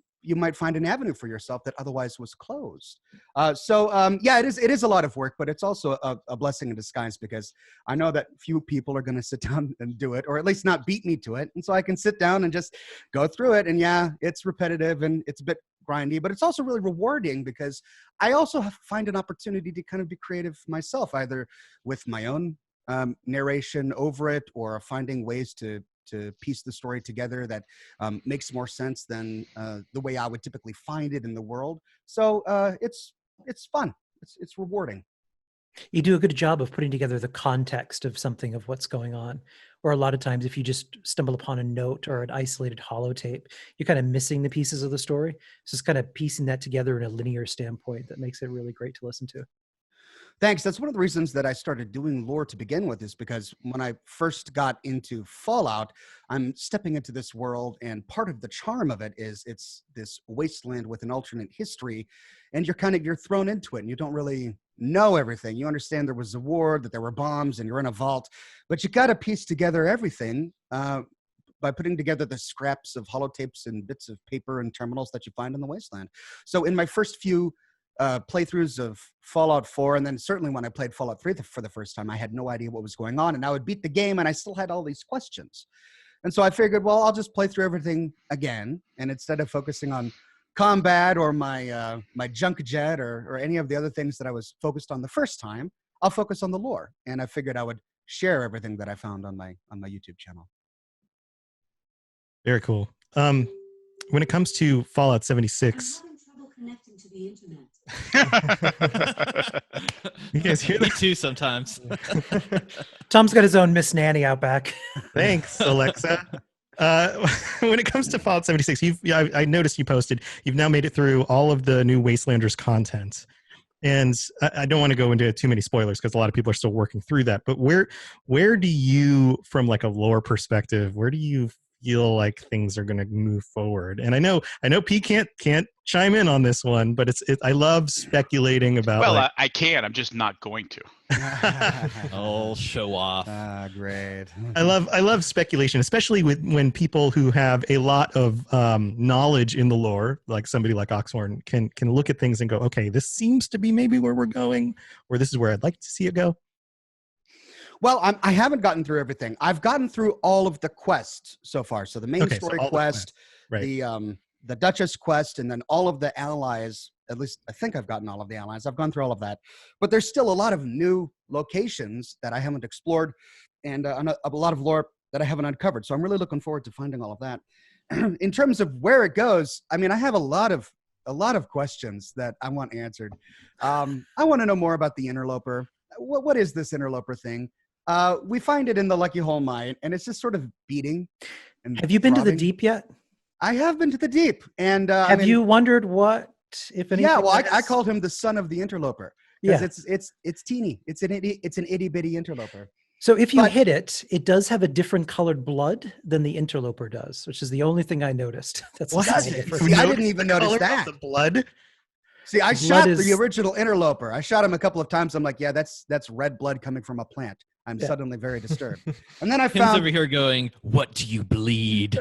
find an avenue for yourself that otherwise was closed. Yeah, it is a lot of work, but it's also a blessing in disguise because I know that few people are going to sit down and do it, or at least not beat me to it. And so I can sit down and just go through it. And yeah, it's repetitive and it's a bit grindy, but it's also really rewarding because I also find an opportunity to kind of be creative myself, either with my own narration over it or finding ways to piece the story together that makes more sense than the way I would typically find it in the world. So it's fun. It's rewarding. You do a good job of putting together the context of something, of what's going on. Or a lot of times if you just stumble upon a note or an isolated holotape, you're kind of missing the pieces of the story. So it's kind of piecing that together in a linear standpoint that makes it really great to listen to. Thanks. That's one of the reasons that I started doing lore to begin with, is because when I first got into Fallout, I'm stepping into this world, and part of the charm of it is it's this wasteland with an alternate history, and you're thrown into it and you don't really know everything. You understand there was a war, that there were bombs, and you're in a vault, but you got to piece together everything by putting together the scraps of holotapes and bits of paper and terminals that you find in the wasteland. So in my first few playthroughs of Fallout 4, and then certainly when I played Fallout 3 for the first time, I had no idea what was going on, and I would beat the game and I still had all these questions. And so I figured, well, I'll just play through everything again, and instead of focusing on combat or my junk jet or any of the other things that I was focused on the first time, I'll focus on the lore. And I figured I would share everything that I found on my YouTube channel. Very cool. When it comes to Fallout 76, connecting to the internet. you guys hear Me that? too sometimes. Tom's got his own Miss Nanny out back. Thanks, Alexa. When it comes to Fallout 76, I noticed you posted, you've now made it through all of the new Wastelanders content. And I don't want to go into too many spoilers because a lot of people are still working through that. But where do you, from like a lore perspective, where do you feel like things are going to move forward? And I know Pete can't chime in on this one, but I love speculating about. Well, I can. I'm just not going to. Oh, show off. Great. I love speculation, especially when people who have a lot of knowledge in the lore, like somebody like Oxhorn, can look at things and go, okay, this seems to be maybe where we're going, or this is where I'd like to see it go. Well, I haven't gotten through everything. I've gotten through all of the quests so far. So the main story quest, the Duchess quest, and then all of the allies. At least I think I've gotten all of the allies. I've gone through all of that. But there's still a lot of new locations that I haven't explored, and a lot of lore that I haven't uncovered. So I'm really looking forward to finding all of that. In terms of where it goes, I mean, I have a lot of a lot of questions that I want answered. I want to know more about the interloper. What is this interloper thing? We find it in the Lucky Hole mine, and it's just sort of beating. And Have you been to the throbbing. deep yet? I have been to the deep, and Have you wondered what, if anything? Yeah, well, I has- called him the son of the interloper Yeah. because it's teeny. It's an itty bitty interloper. So if you But- hit it, it does have a different colored blood than the interloper does, which is the only thing I noticed. That's a What? small See, difference. I didn't even notice Color of that. the blood. See, I Blood shot is- the original interloper. I shot him a couple of times. I'm like, yeah, that's red blood coming from a plant. I'm Yeah. suddenly very disturbed. And then I Tim's over found. here going, "What do you bleed?"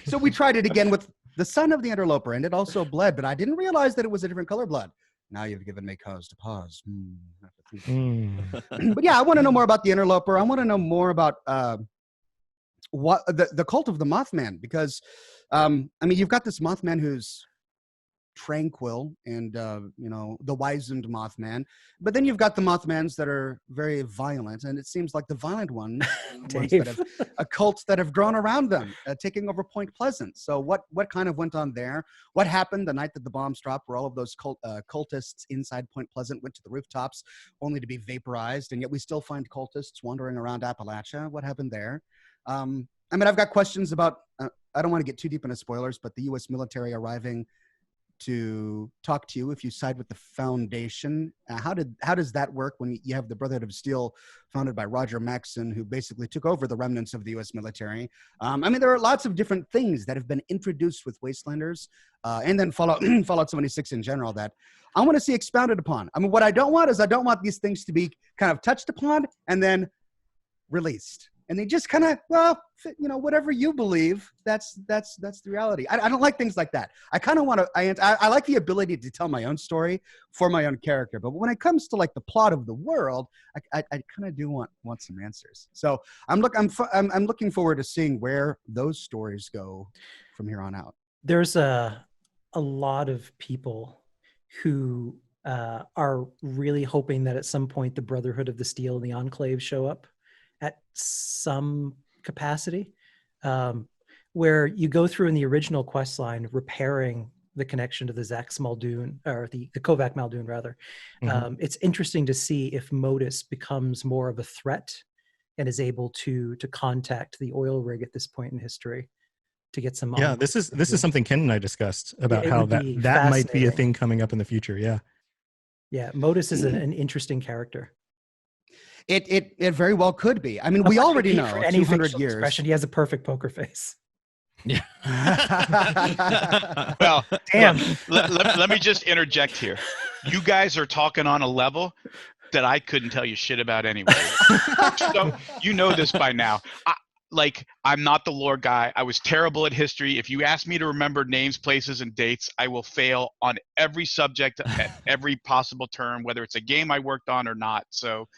So we tried it again with the son of the interloper, and it also bled, but I didn't realize that it was a different color blood. Now you've given me cause to pause. But yeah, I want to know more about the interloper. I want to know more about what the cult of the Mothman, because I mean, you've got this Mothman who's tranquil and the wizened Mothman, but then you've got the Mothmans that are very violent, and it seems like the violent ones that have a cult that have grown around them, taking over Point Pleasant. So what kind of went on there? What happened the night that the bombs dropped, where all of those cultists inside Point Pleasant went to the rooftops only to be vaporized, and yet we still find cultists wandering around Appalachia? What happened there? I mean, I've got questions about I don't want to get too deep into spoilers, but the U.S. military arriving to talk to you if you side with the Foundation. How does that work when you have the Brotherhood of Steel founded by Roger Maxson, who basically took over the remnants of the U.S. military? I mean, there are lots of different things that have been introduced with Wastelanders and then Fallout 76 in general that I want to see expounded upon. I mean, what I don't want is I don't want these things to be kind of touched upon and then released. And they just kind of, whatever you believe, that's the reality. I don't like things like that. I kind of want to, I like the ability to tell my own story for my own character. But when it comes to like the plot of the world, I kind of do want some answers. So I'm looking forward to seeing where those stories go from here on out. There's a lot of people who are really hoping that at some point the Brotherhood of the Steel and the Enclave show up at some capacity, where you go through in the original quest line repairing the connection to the Zax Muldoon, or the Kovac Muldoon rather. Mhm. It's interesting to see if Modus becomes more of a threat and is able to contact the oil rig at this point in history to get some. Yeah, this is something Ken and I discussed about it how would be that might be a fascinating. thing coming up in the future. Yeah. Yeah, Modus is an interesting character. It very well could be. I mean, we already know For any 200 facial years. expression, he has a perfect poker face. Well, Damn. let me just interject here. You guys are talking on a level that I couldn't tell you shit about anyway. So you know this by now. I'm not the lore guy. I was terrible at history. If you ask me to remember names, places, and dates, I will fail on every subject at every possible term, whether it's a game I worked on or not. So,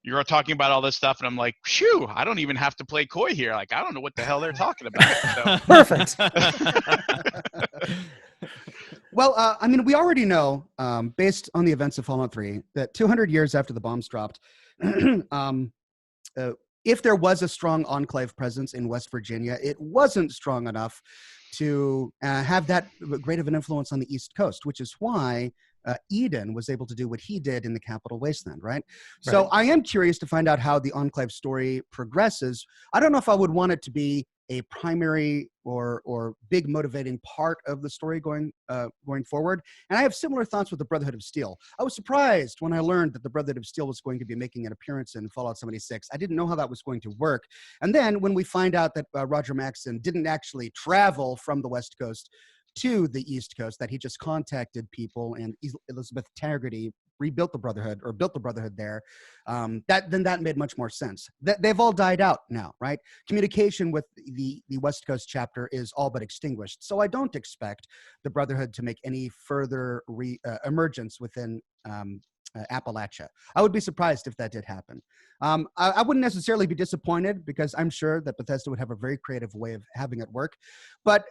you're talking about all this stuff, and I'm like, phew, I don't even have to play coy here. I don't know what the hell they're talking about. So. Perfect. Well, I mean, we already know, based on the events of Fallout 3, that 200 years after the bombs dropped, if there was a strong enclave presence in West Virginia, it wasn't strong enough to have that great of an influence on the East Coast, which is why Eden was able to do what he did in the capital wasteland, right? So I am curious to find out how the enclave story progresses. I don't know if I would want it to be a primary or big motivating part of the story going forward. And I have similar thoughts with the Brotherhood of Steel. I was surprised when I learned that the Brotherhood of Steel was going to be making an appearance in Fallout 76. I didn't know how that was going to work. And then when we find out that Roger Maxson didn't actually travel from the West Coast to the East Coast, that he just contacted people, and Elizabeth Taggarty built the Brotherhood there, that made much more sense. They've all died out now, right? Communication with the West Coast chapter is all but extinguished. So I don't expect the Brotherhood to make any further emergence within Appalachia. I would be surprised if that did happen. I wouldn't necessarily be disappointed because I'm sure that Bethesda would have a very creative way of having it work. But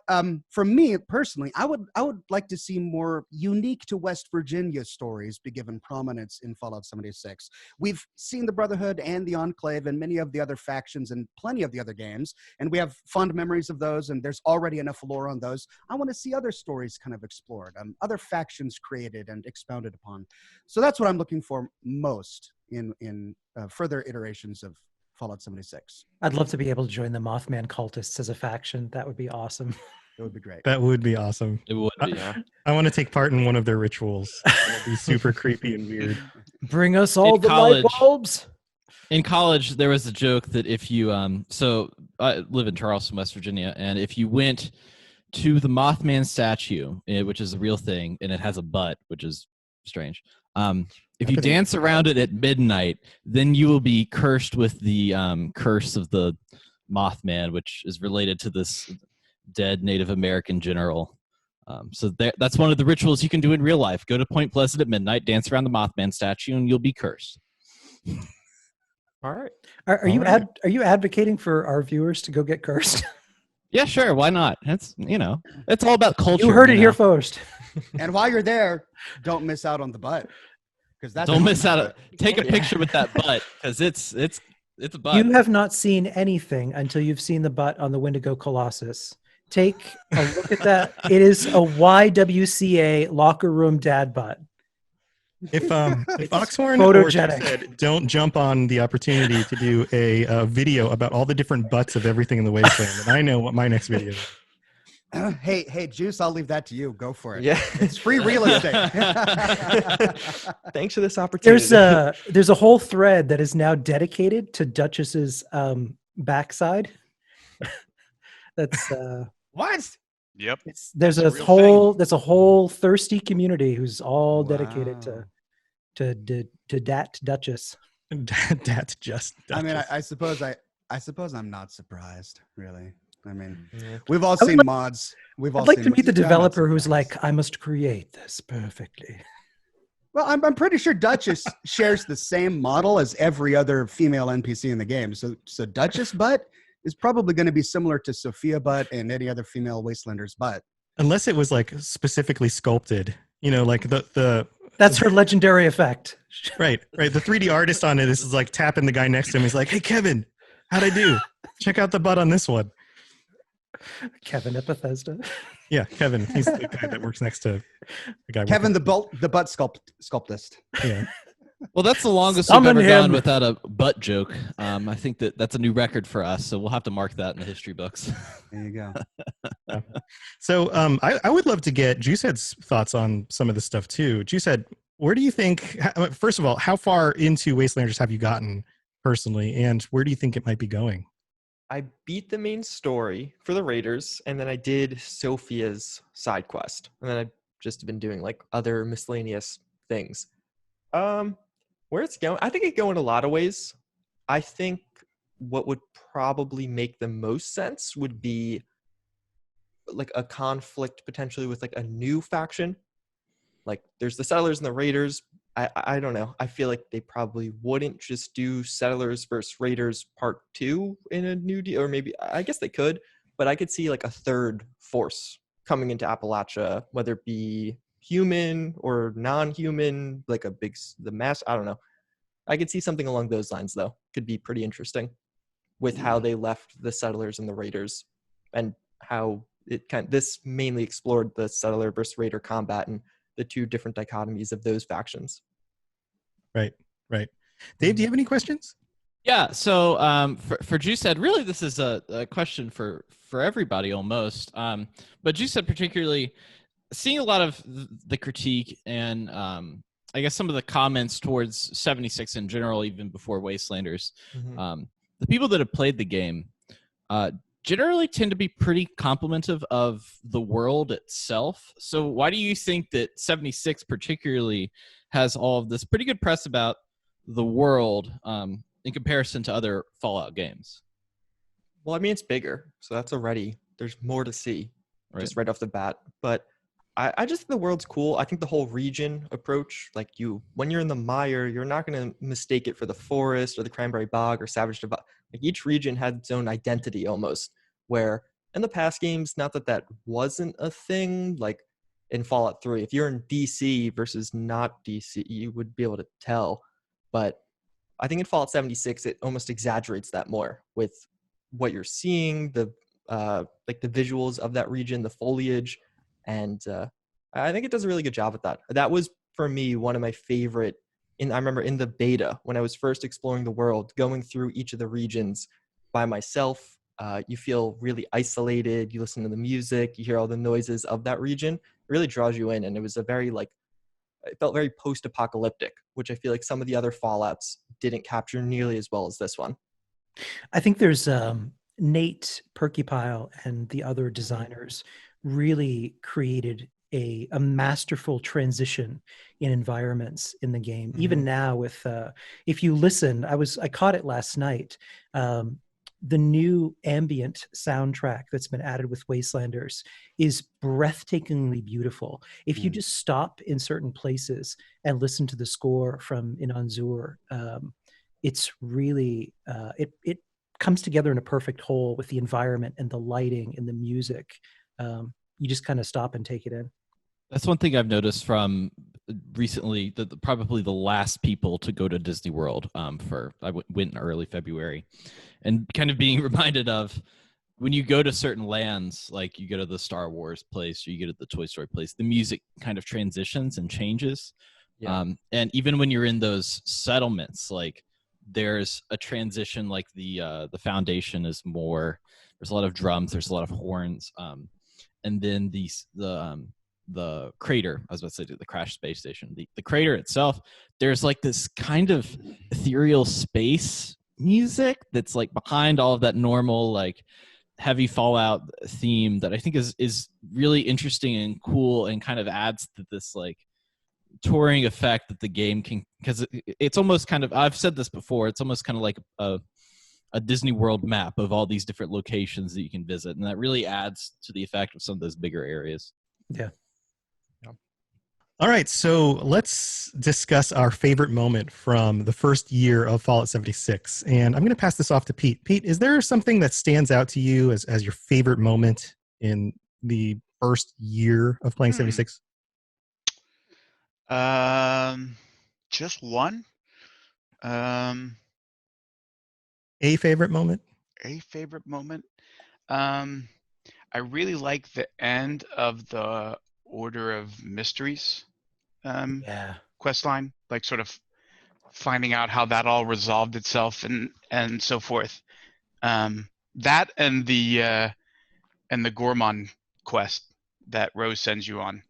for me personally, I would like to see more unique to West Virginia stories be given prominence in Fallout 76. We've seen the Brotherhood and the Enclave and many of the other factions and plenty of the other games, and we have fond memories of those, and there's already enough lore on those. I want to see other stories kind of explored, other factions created and expounded upon. So that's what I'm looking for most in further iterations of Fallout 76. I'd love to be able to join the Mothman cultists as a faction. That would be awesome. It would be great. That would be awesome. It would be, yeah. I want to take part in one of their rituals. It'd be super creepy and weird. Bring us all In the college- light bulbs. In college, there was a joke that if you, so I live in Charleston, West Virginia, and if you went to the Mothman statue, which is a real thing, and it has a butt, which is strange. If you dance around it at midnight, then you will be cursed with the curse of the Mothman, which is related to this dead Native American general. So that's one of the rituals you can do in real life. Go to Point Pleasant at midnight, dance around the Mothman statue, and you'll be cursed. All right. Are you advocating for our viewers to go get cursed? Yeah, sure. Why not? It's it's all about culture. You heard it here first. And while you're there, don't miss out on the butt. Because that's Don't miss out. Take a picture with that butt because it's a butt. You have not seen anything until you've seen the butt on the Wendigo Colossus. Take a look at that. It is a YWCA locker room dad butt. If Oxhorn photogenic. or Juicehead don't jump on the opportunity to do a video about all the different butts of everything in the wasteland, then I know what my next video is. Hey, Juice, I'll leave that to you. Go for it. Yeah. It's free real estate. Thanks for this opportunity. There's a whole thread that is now dedicated to Duchess's backside. That's What? Yep. there's That's a a real whole whole thirsty community who's all dedicated Wow. to Dat Duchess. That's just. I mean, Duchess. I suppose I'm not surprised, really. I mean, Yeah. we've all I would seen like- mods. We've all I'd like seen to meet the mods. Yeah, I'm not developer who's surprised. like, I must create this perfectly. Well, I'm pretty sure Duchess shares the same model as every other female NPC in the game. So Duchess butt is probably going to be similar to Sophia butt and any other female Wastelanders butt. Unless it was like specifically sculpted, like the That's her legendary effect. right. The 3D artist on it is like tapping the guy next to him. He's like, "Hey, Kevin, how'd I do? Check out the butt on this one." Kevin at Bethesda. Yeah, Kevin. He's the guy that works next to the guy. Kevin, working- the butt sculptist. Yeah. Well, that's the longest Summon we've ever gone him. without a butt joke. I think that's a new record for us, so we'll have to mark that in the history books. There you go. So I would love to get Juicehead's thoughts on some of this stuff too. Juicehead, where do you think, first of all, how far into Wastelanders have you gotten personally, and where do you think it might be going? I beat the main story for the Raiders, and then I did Sophia's side quest, and then I've just been doing like other miscellaneous things. Where it's going, I think it go in a lot of ways. I think what would probably make the most sense would be like a conflict potentially with like a new faction. Like there's the Settlers and the Raiders. I don't know. I feel like they probably wouldn't just do Settlers versus Raiders part 2 in a new deal, or maybe I guess they could, but I could see like a third force coming into Appalachia, whether it be human or non-human, like the mass. I don't know. I could see something along those lines though. Could be pretty interesting with how they left the Settlers and the Raiders, and how this mainly explored the Settler versus Raider combat and the two different dichotomies of those factions. Right. Dave, do you have any questions? Yeah, so for Juicehead, really this is a question for everybody almost. But Juicehead particularly, seeing a lot of the critique and I guess some of the comments towards 76 in general, even before Wastelanders, the people that have played the game generally tend to be pretty complimentive of the world itself. So why do you think that 76 particularly has all of this pretty good press about the world in comparison to other Fallout games? Well, I mean, it's bigger, so that's already, there's more to see just right off the bat. But I just think the world's cool. I think the whole region approach, like when you're in the mire, you're not going to mistake it for the forest or the cranberry bog or savage divide. Like each region had its own identity almost, where in the past games, not that that wasn't a thing, like in Fallout 3, if you're in DC versus not DC, you would be able to tell. But I think in Fallout 76, it almost exaggerates that more with what you're seeing, the like the visuals of that region, the foliage, and I think it does a really good job with that. That was for me one of my favorite. I remember in the beta when I was first exploring the world, going through each of the regions by myself. You feel really isolated. You listen to the music, you hear all the noises of that region. It really draws you in, and it was a very it felt very post-apocalyptic, which I feel like some of the other Fallouts didn't capture nearly as well as this one. I think there's Nate Perkypile and the other designers really created a masterful transition in environments in the game. Even now with, if you listen, I caught it last night. The new ambient soundtrack that's been added with Wastelanders is breathtakingly beautiful. If you just stop in certain places and listen to the score from Inanzur, it's really, it comes together in a perfect whole with the environment and the lighting and the music. You just kind of stop and take it in. That's one thing I've noticed from recently, probably the last people to go to Disney World. I went in early February, and kind of being reminded of when you go to certain lands, like you go to the Star Wars place or you go to the Toy Story place, the music kind of transitions and changes. Yeah. And even when you're in those settlements, like there's a transition, like the foundation is more. There's a lot of drums. There's a lot of horns. And then the crater, I was about to say the crash space station, the crater itself, there's like this kind of ethereal space music that's like behind all of that normal like heavy Fallout theme that I think is really interesting and cool and kind of adds to this like touring effect that the game can, because it's almost kind of, I've said this before, it's almost kind of like a Disney World map of all these different locations that you can visit, and that really adds to the effect of some of those bigger areas. Yeah. All right, so let's discuss our favorite moment from the first year of Fallout 76. And I'm going to pass this off to Pete. Pete, is there something that stands out to you as your favorite moment in the first year of playing 76? Just one. A favorite moment? A favorite moment. I really like the end of the Order of Mysteries quest line, like sort of finding out how that all resolved itself and so forth. That and the Gorman quest that Rose sends you on.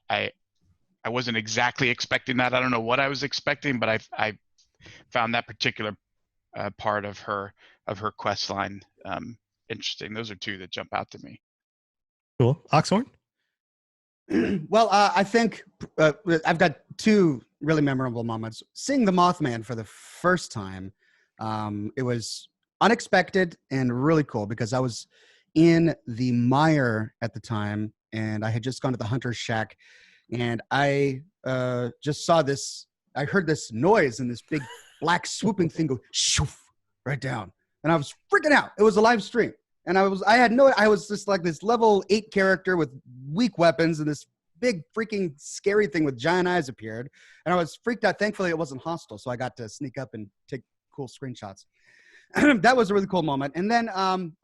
I wasn't exactly expecting that. I don't know what I was expecting, but I found that particular part of her quest line interesting. Those are two that jump out to me. Cool. Oxhorn? Well, I think I've got two really memorable moments. Seeing the Mothman for the first time, it was unexpected and really cool because I was in the mire at the time, and I had just gone to the Hunter's Shack, and I just saw this. I heard this noise and this big black swooping thing go shoof right down, and I was freaking out. It was a live stream. And I was just like this level 8 character with weak weapons, and this big freaking scary thing with giant eyes appeared. And I was freaked out. Thankfully, it wasn't hostile, so I got to sneak up and take cool screenshots. That was a really cool moment. And then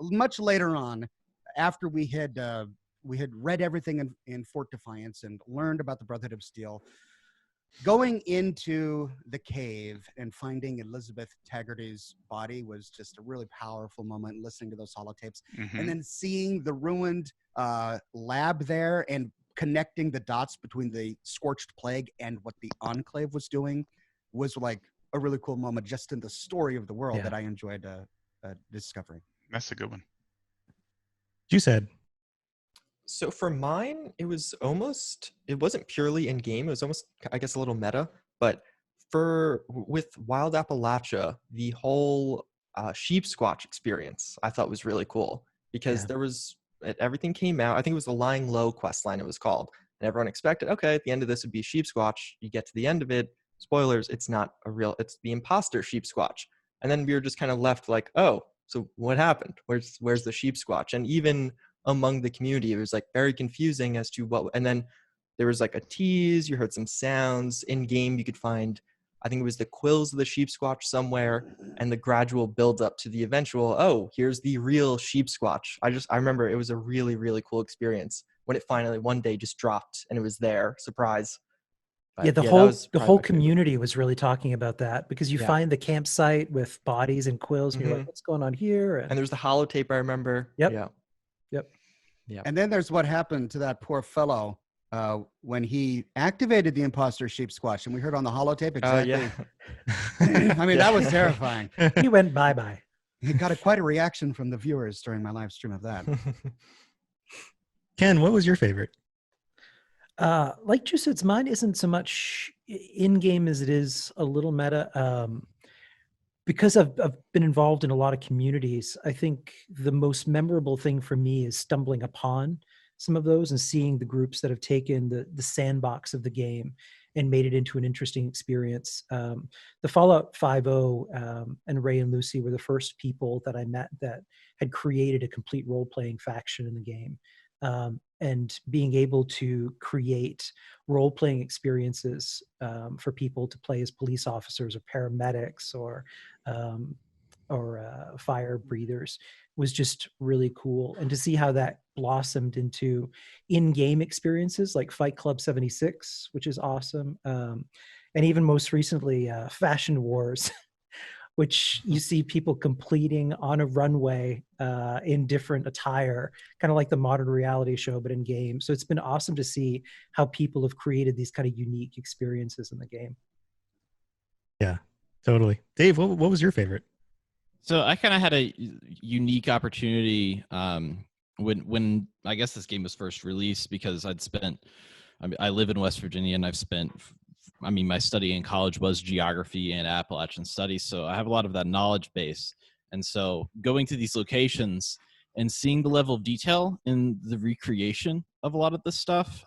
much later on, after we had read everything in Fort Defiance and learned about the Brotherhood of Steel, going into the cave and finding Elizabeth Taggarty's body was just a really powerful moment, listening to those holotapes. And then seeing the ruined lab there and connecting the dots between the Scorched Plague and what the Enclave was doing was like a really cool moment just in the story of the world that I enjoyed discovering. That's a good one. Juicehead. So for mine, it wasn't purely in game. It was almost, I guess, a little meta. But with Wild Appalachia, the whole sheep squatch experience I thought was really cool because there was everything came out. I think it was the Lying Low quest line it was called. And everyone expected, okay, at the end of this would be Sheep Squatch. You get to the end of it, spoilers, it's not a real, it's the imposter Sheep Squatch. And then we were just kind of left like, oh, so what happened? Where's the Sheep Squatch? And even among the community, it was like very confusing as to what, and then there was like a tease, you heard some sounds in game, you could find, I think it was the quills of the Sheep Squatch somewhere, and the gradual build up to the eventual, oh, here's the real Sheep Squatch. I remember it was a really, really cool experience when it finally one day just dropped and it was there, surprise. But yeah, the that whole was the probably whole my favorite. community was really talking about that, because you Yeah. find the campsite with bodies and quills, and you're like, what's going on here? And there's the holotape, I remember. Yep. Yeah. Yep. Yeah. And then there's what happened to that poor fellow when he activated the imposter Sheep Squatch, and we heard on the holotape exactly. I mean, that was terrifying. He went bye-bye. He got quite a reaction from the viewers during my live stream of that. Ken, what was your favorite? Like Juicehead's, mine isn't so much in-game as it is a little meta. Because I've been involved in a lot of communities, I think the most memorable thing for me is stumbling upon some of those and seeing the groups that have taken the sandbox of the game and made it into an interesting experience. The Fallout 5.0 and Ray and Lucy were the first people that I met that had created a complete role-playing faction in the game. And being able to create role-playing experiences for people to play as police officers or paramedics or fire breathers was just really cool. And to see how that blossomed into in-game experiences like Fight Club 76, which is awesome. And even most recently, Fashion Wars, which you see people completing on a runway in different attire, kind of like the modern reality show, but in game. So it's been awesome to see how people have created these kind of unique experiences in the game. Yeah, totally. Dave, what was your favorite? So I kind of had a unique opportunity when I guess this game was first released, because I live in West Virginia, and I've spent, my study in college was geography and Appalachian studies, so I have a lot of that knowledge base. And so going to these locations and seeing the level of detail in the recreation of a lot of this stuff.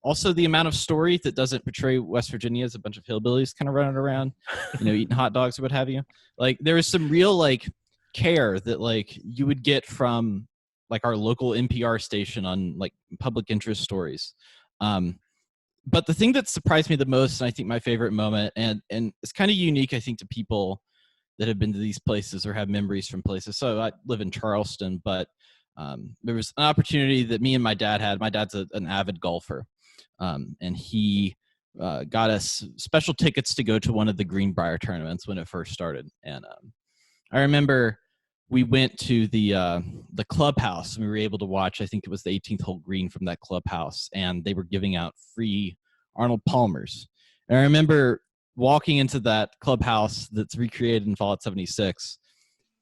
Also the amount of story that doesn't portray West Virginia as a bunch of hillbillies kind of running around, eating hot dogs or what have you. Like there is some real care that you would get from our local NPR station on public interest stories. But the thing that surprised me the most, and I think my favorite moment, and it's kind of unique, I think, to people that have been to these places or have memories from places. So I live in Charleston, but there was an opportunity that me and my dad had. My dad's an avid golfer, and he got us special tickets to go to one of the Greenbrier tournaments when it first started. And I remember we went to the clubhouse, and we were able to watch, I think it was the 18th hole green from that clubhouse, and they were giving out free Arnold Palmers. And I remember walking into that clubhouse that's recreated in Fallout 76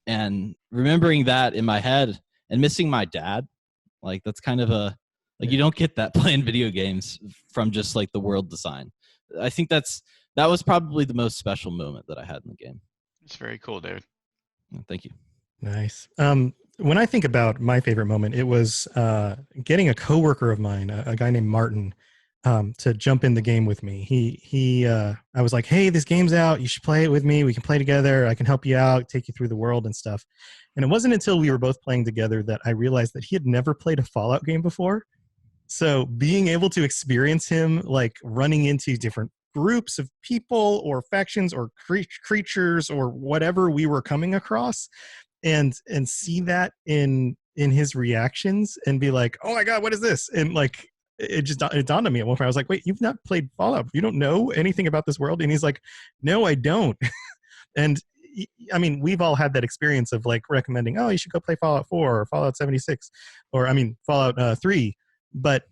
and remembering that in my head and missing my dad. That's kind of you don't get that playing video games from just the world design. I think that was probably the most special moment that I had in the game. It's very cool, David. Thank you. Nice. When I think about my favorite moment, it was getting a coworker of mine, a guy named Martin, to jump in the game with me. I was like, hey, this game's out. You should play it with me. We can play together. I can help you out, take you through the world and stuff. And it wasn't until we were both playing together that I realized that he had never played a Fallout game before. So being able to experience him running into different groups of people or factions or creatures or whatever we were coming across, and see that in his reactions and be like, oh my God, what is this? And it dawned on me at one point. I was like, wait, you've not played Fallout. You don't know anything about this world? And he's like, no, I don't. And we've all had that experience of recommending, oh, you should go play Fallout 4 or Fallout 76 or Fallout 3. But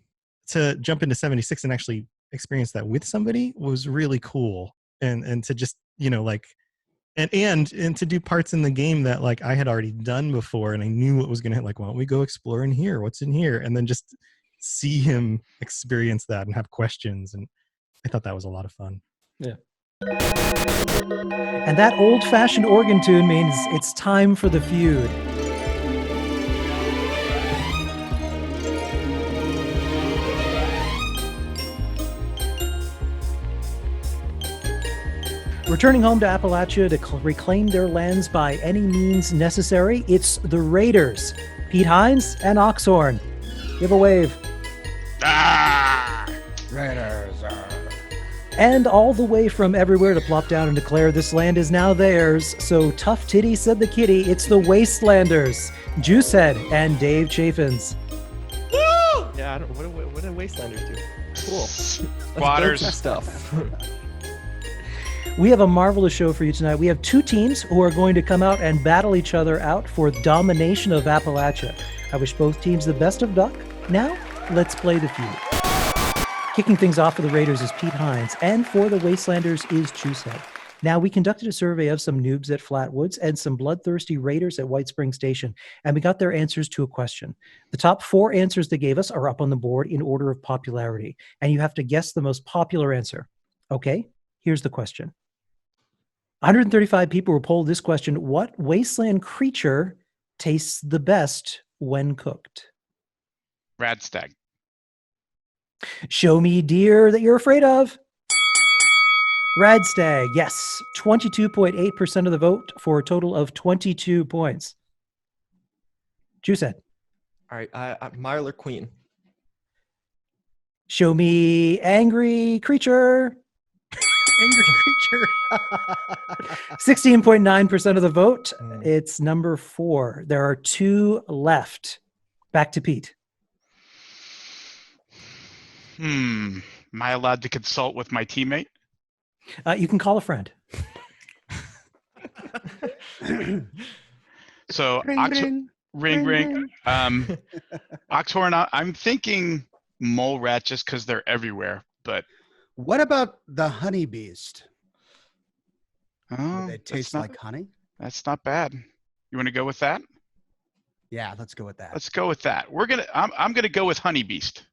to jump into 76 and actually experience that with somebody was really cool. And to just, and to do parts in the game that I had already done before, and I knew what was going to hit. Why don't we go explore in here? What's in here? And then just see him experience that and have questions. And I thought that was a lot of fun. Yeah. And that old-fashioned organ tune means it's time for the feud. Returning home to Appalachia to reclaim their lands by any means necessary, it's the Raiders, Pete Hines and Oxhorn. Give a wave. Raiders. And all the way from everywhere to plop down and declare this land is now theirs. So tough titty said the kitty. It's the Wastelanders, Juicehead and Dave Chafinz. Yeah, what do Wastelanders do? Cool. Squatters. Let's build some stuff. We have a marvelous show for you tonight. We have two teams who are going to come out and battle each other out for domination of Appalachia. I wish both teams the best of luck. Now, let's play the feud. Kicking things off for the Raiders is Pete Hines, and for the Wastelanders is Juicehead. Now, we conducted a survey of some noobs at Flatwoods and some bloodthirsty Raiders at White Spring Station, and we got their answers to a question. The top 4 answers they gave us are up on the board in order of popularity, and you have to guess the most popular answer. Okay, here's the question. 135 people were polled this question: what wasteland creature tastes the best when cooked? Radstag. Show me deer that you're afraid of. Radstag, yes. 22.8% of the vote for a total of 22 points. Juicehead. All right, Myler Queen. Show me angry creature. Angry creature. 16.9% of the vote. It's number 4. There are 2 left. Back to Pete. Am I allowed to consult with my teammate? You can call a friend. So ring. Oxhorn, I'm thinking mole rat just because they're everywhere. But What about the honey beast? oh, They taste like honey? that's not bad. You want to go with that? Yeah, let's go with that. Let's go with that. I'm gonna go with honey beast.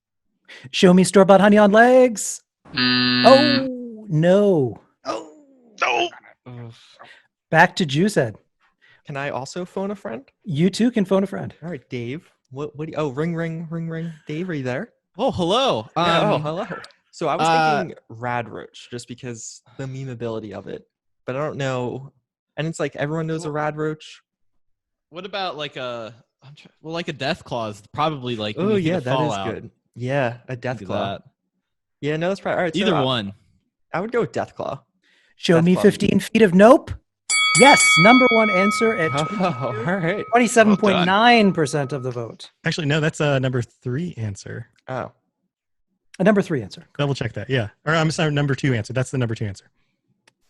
Show me store-bought honey on legs. Oh, no. No. Ugh. Back to Juicehead. Can I also phone a friend? You too can phone a friend. All right, Dave. What do you, oh, ring. Dave, are you there? Oh, hello. Hello. So I was thinking Radroach, just because the memeability of it, but I don't know. And it's like everyone knows a Radroach. What about like a death clause? Probably like. when Oh you think yeah, of that is Fallout. good. Yeah, a Think death of claw. that. Yeah, no, that's probably all right. Either so one. I would go with death claw. Show That's me fun. 15 feet of nope. Yes, number 1 answer at Oh, all right. 27.9% of the vote. Actually, no, that's number 3 answer. Oh, A number 3 answer. Double check that. Yeah. Or I'm sorry, number 2 answer. That's the number 2 answer.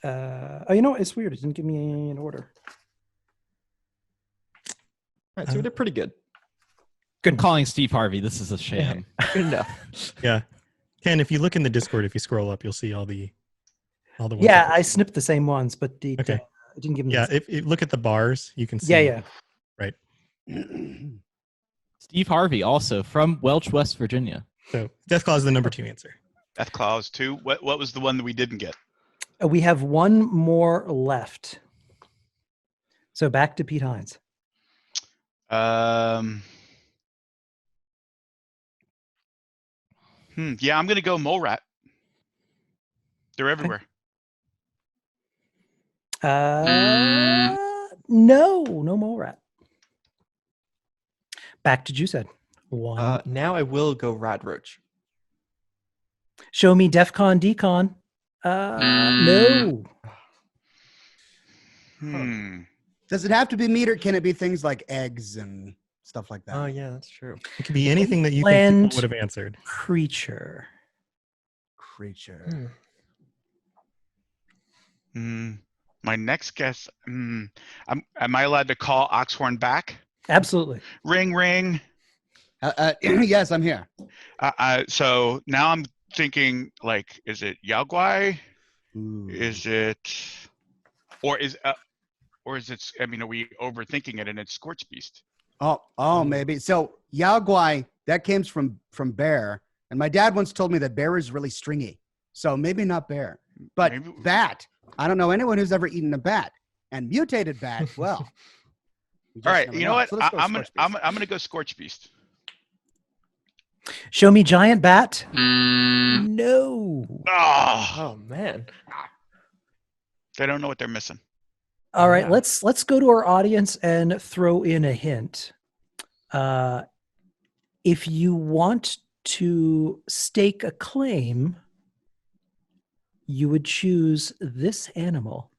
Oh, you know what? It's weird. It didn't give me an order. all right. So we did pretty good. I'm calling Steve Harvey. This is a sham. Good enough. Yeah. Ken, if you look in the Discord, if you scroll up, you'll see all the ones. Yeah, that- I snipped the same ones, but it Okay. it didn't give me. Yeah, the if look at the bars, you can see. yeah. Right. Steve Harvey, also from Welch, West Virginia. So Death Claw is the number 2 answer. Death clause 2. What was the one that we didn't get? We have one more left. So back to Pete Hines. Yeah, I'm gonna go mole rat. They're everywhere. No mole rat. Back to Juicehead. 1. Now I will go Radroach. Show me DEFCON decon. No. Does it have to be meat, or can it be things like eggs and stuff like that? Oh yeah, that's true. It could be anything that you think Land people would have answered. creature. Creature. My next guess. Am I allowed to call Oxhorn back? Absolutely. Ring. Yes, I'm here. So now I'm thinking, like, is it Yaguai? Ooh. Is it, or is it? I mean, are we overthinking it and it's Scorch Beast? Oh, maybe. So Yaguai, that came from bear, and my dad once told me that bear is really stringy. So maybe not bear, but Maybe- bat. I don't know anyone who's ever eaten a bat, and mutated bat. Well, you just All right, never you know what? So let's go I'm Scorch gonna go Scorch Beast. Show me giant bat. No. Oh, Oh man. They don't know what they're missing. All right, Yeah. let's go to our audience and throw in a hint. If you want to stake a claim, you would choose this animal.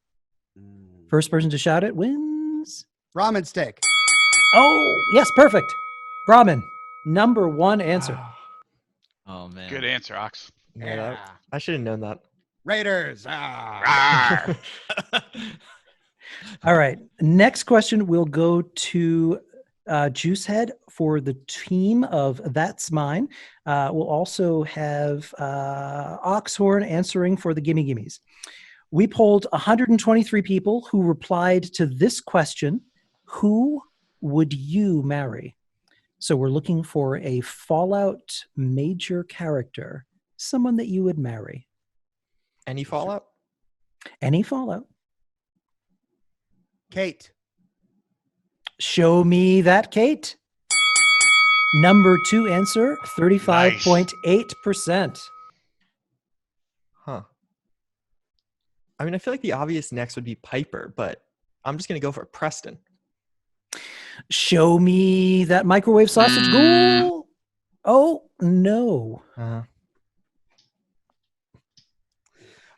First person to shout it wins. Ramen steak. Oh, yes, perfect. Brahmin, number one answer. Oh man. Good answer, Ox. Yeah. I should have known that. Raiders. Rawr. All right, next question will go to Juicehead for the team of That's Mine. We'll also have Oxhorn answering for the Gimme Gimmes. We polled 123 people who replied to this question: who would you marry? So we're looking for a Fallout major character, someone that you would marry. Any Fallout? Any Fallout? Kate. Show me that, Kate. Number two answer, 35.8%. Huh. I mean, I feel like the obvious next would be Piper, but I'm just going to go for Preston. Show me that microwave sausage ghoul. Oh, no.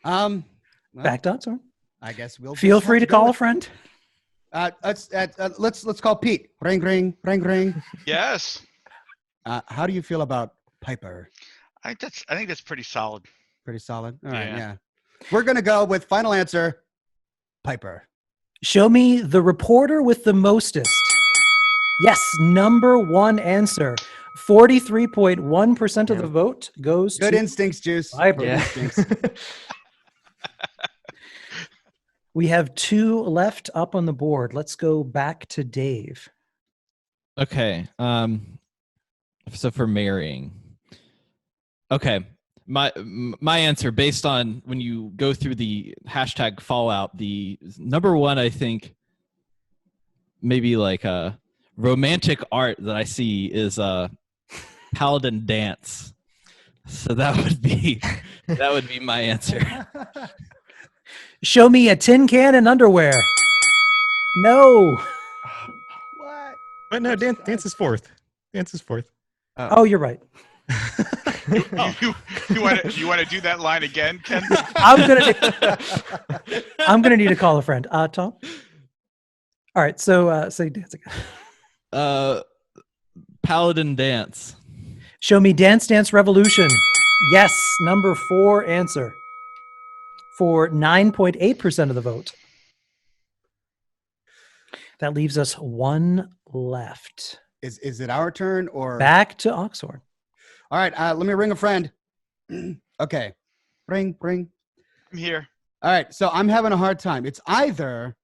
Well, Back to Oxhorn. I guess we'll Feel just free have to go call a with- friend. Let's call Pete. Ring ring ring ring. Yes. How do you feel about Piper? I think that's pretty solid. Pretty solid. All right, Yeah. yeah. We're gonna go with final answer, Piper. Show me the reporter with the mostest. Yes, number one answer. 43.1% of the vote goes Good to instincts, Juice. Piper. Good instincts. We have two left up on the board. Let's go back to Dave. Okay. So for marrying. Okay. My answer, based on when you go through the hashtag Fallout, the number one, I think, maybe like a romantic art that I see is Paladin Dance. So that would be my answer. Show me a tin can and underwear. No. What? But no, dance is fourth. Dance is fourth. Oh, you're right. You want to do that line again, Ken? I'm gonna need to call a friend. Tom. All right, so say dance again. Paladin Dance. Show me Dance Dance Revolution. Yes, number four answer for 9.8% of the vote. That leaves us one left. Is it our turn or Back to Oxhorn. All right, let me ring a friend. Okay. Ring. I'm here. All right, so I'm having a hard time. It's either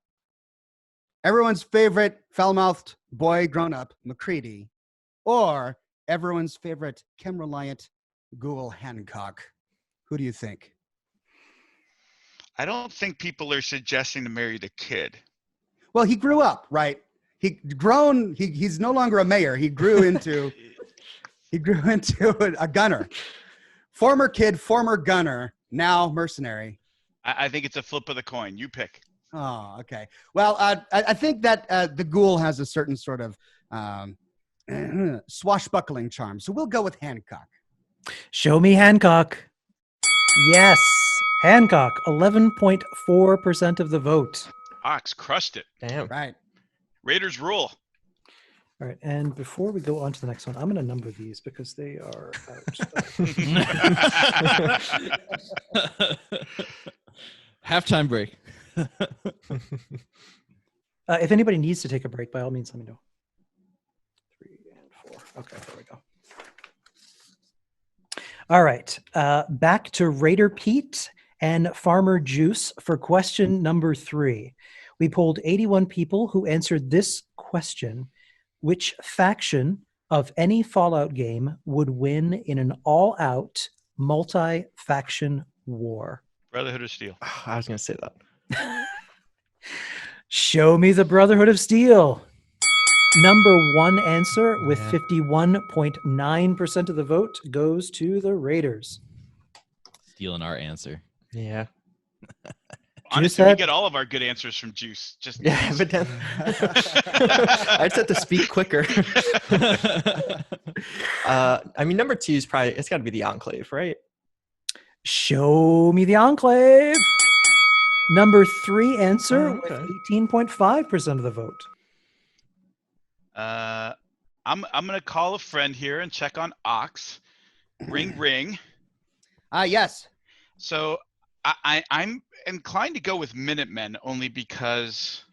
everyone's favorite foul-mouthed boy grown up, McCready, or everyone's favorite chem-reliant ghoul, Hancock. Who do you think? I don't think people are suggesting to marry the kid. Well, he grew up, right? He's no longer a mayor. He grew into a gunner. Former kid, former gunner, now mercenary. I think it's a flip of the coin. You pick. Oh, okay. Well, I think that the ghoul has a certain sort of swashbuckling charm. So we'll go with Hancock. Show me Hancock. Yes, Hancock, 11.4% of the vote. Ox crushed it. Damn. Right. Raiders rule. All right, and before we go on to the next one, I'm going to number these because they are out. Halftime break. If anybody needs to take a break, by all means, let me know. 3 and 4. Okay, there we go. All right, back to Raider Pete and Farmer Juice for question number 3. We polled 81 people who answered this question: which faction of any Fallout game would win in an all-out multi-faction war? Brotherhood of Steel. I was going to say that. Show me the Brotherhood of Steel. Number one answer with 51.9% of the vote goes to the Raiders. Stealing our answer. Yeah. Honestly, we Juicehead? get all of our good answers from Juice. Just Yeah, but then I just have to speak quicker. I mean, number 2 is probably, it's got to be the Enclave, right? Show me the Enclave. Number 3 answer Oh, okay. with 18.5% of the vote. I'm gonna call a friend here and check on Ox. Ring ring. Yes. So I'm inclined to go with Minutemen only because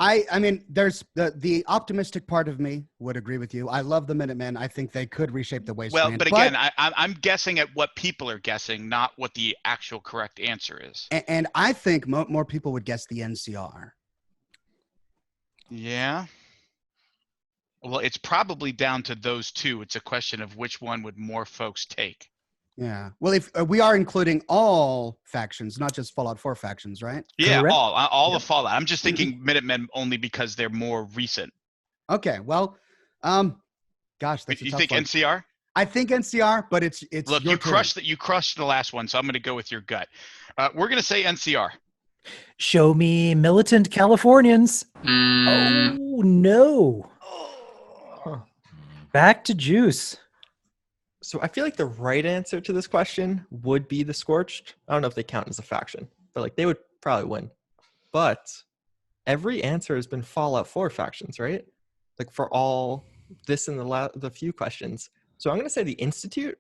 I mean, there's the optimistic part of me would agree with you. I love the Minutemen. I think they could reshape the wasteland. well, but again, I'm guessing at what people are guessing, not what the actual correct answer is. and I think more people would guess the NCR. Yeah. Well, it's probably down to those two. It's a question of which one would more folks take. Yeah. Well, if we are including all factions, not just Fallout 4 factions, right? Yeah, Correct. all of Fallout. I'm just thinking Minutemen only because they're more recent. Okay. Well, gosh, that's a You tough think one. NCR? I think NCR, but it's Look, your you turn. crushed the last one, so I'm going to go with your gut. We're going to say NCR. Show me militant Californians. Oh, no. Huh. Back to Juice. So I feel like the right answer to this question would be the Scorched. I don't know if they count as a faction, but like they would probably win. But every answer has been Fallout 4 factions, right? Like for all this and the few questions. So I'm going to say the Institute.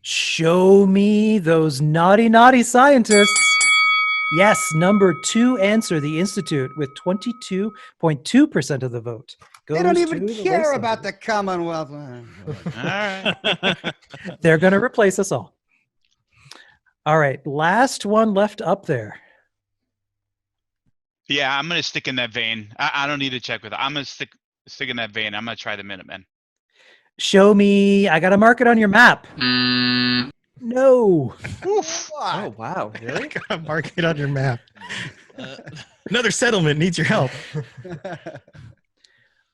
Show me those naughty, naughty scientists. Yes, number 2 answer, the Institute, with 22.2% of the vote. They don't goes even to the care about Wastelanders. the Commonwealth. All right. They're going to replace us all. All right, last one left up there. Yeah, I'm going to stick in that vein. I don't need to check with it. I'm going to stick in that vein. I'm going to try the Minutemen. Show me. I got to mark it on your map. No. Oof. Oh, wow. Really? Gotta mark it on your map. Another settlement needs your help.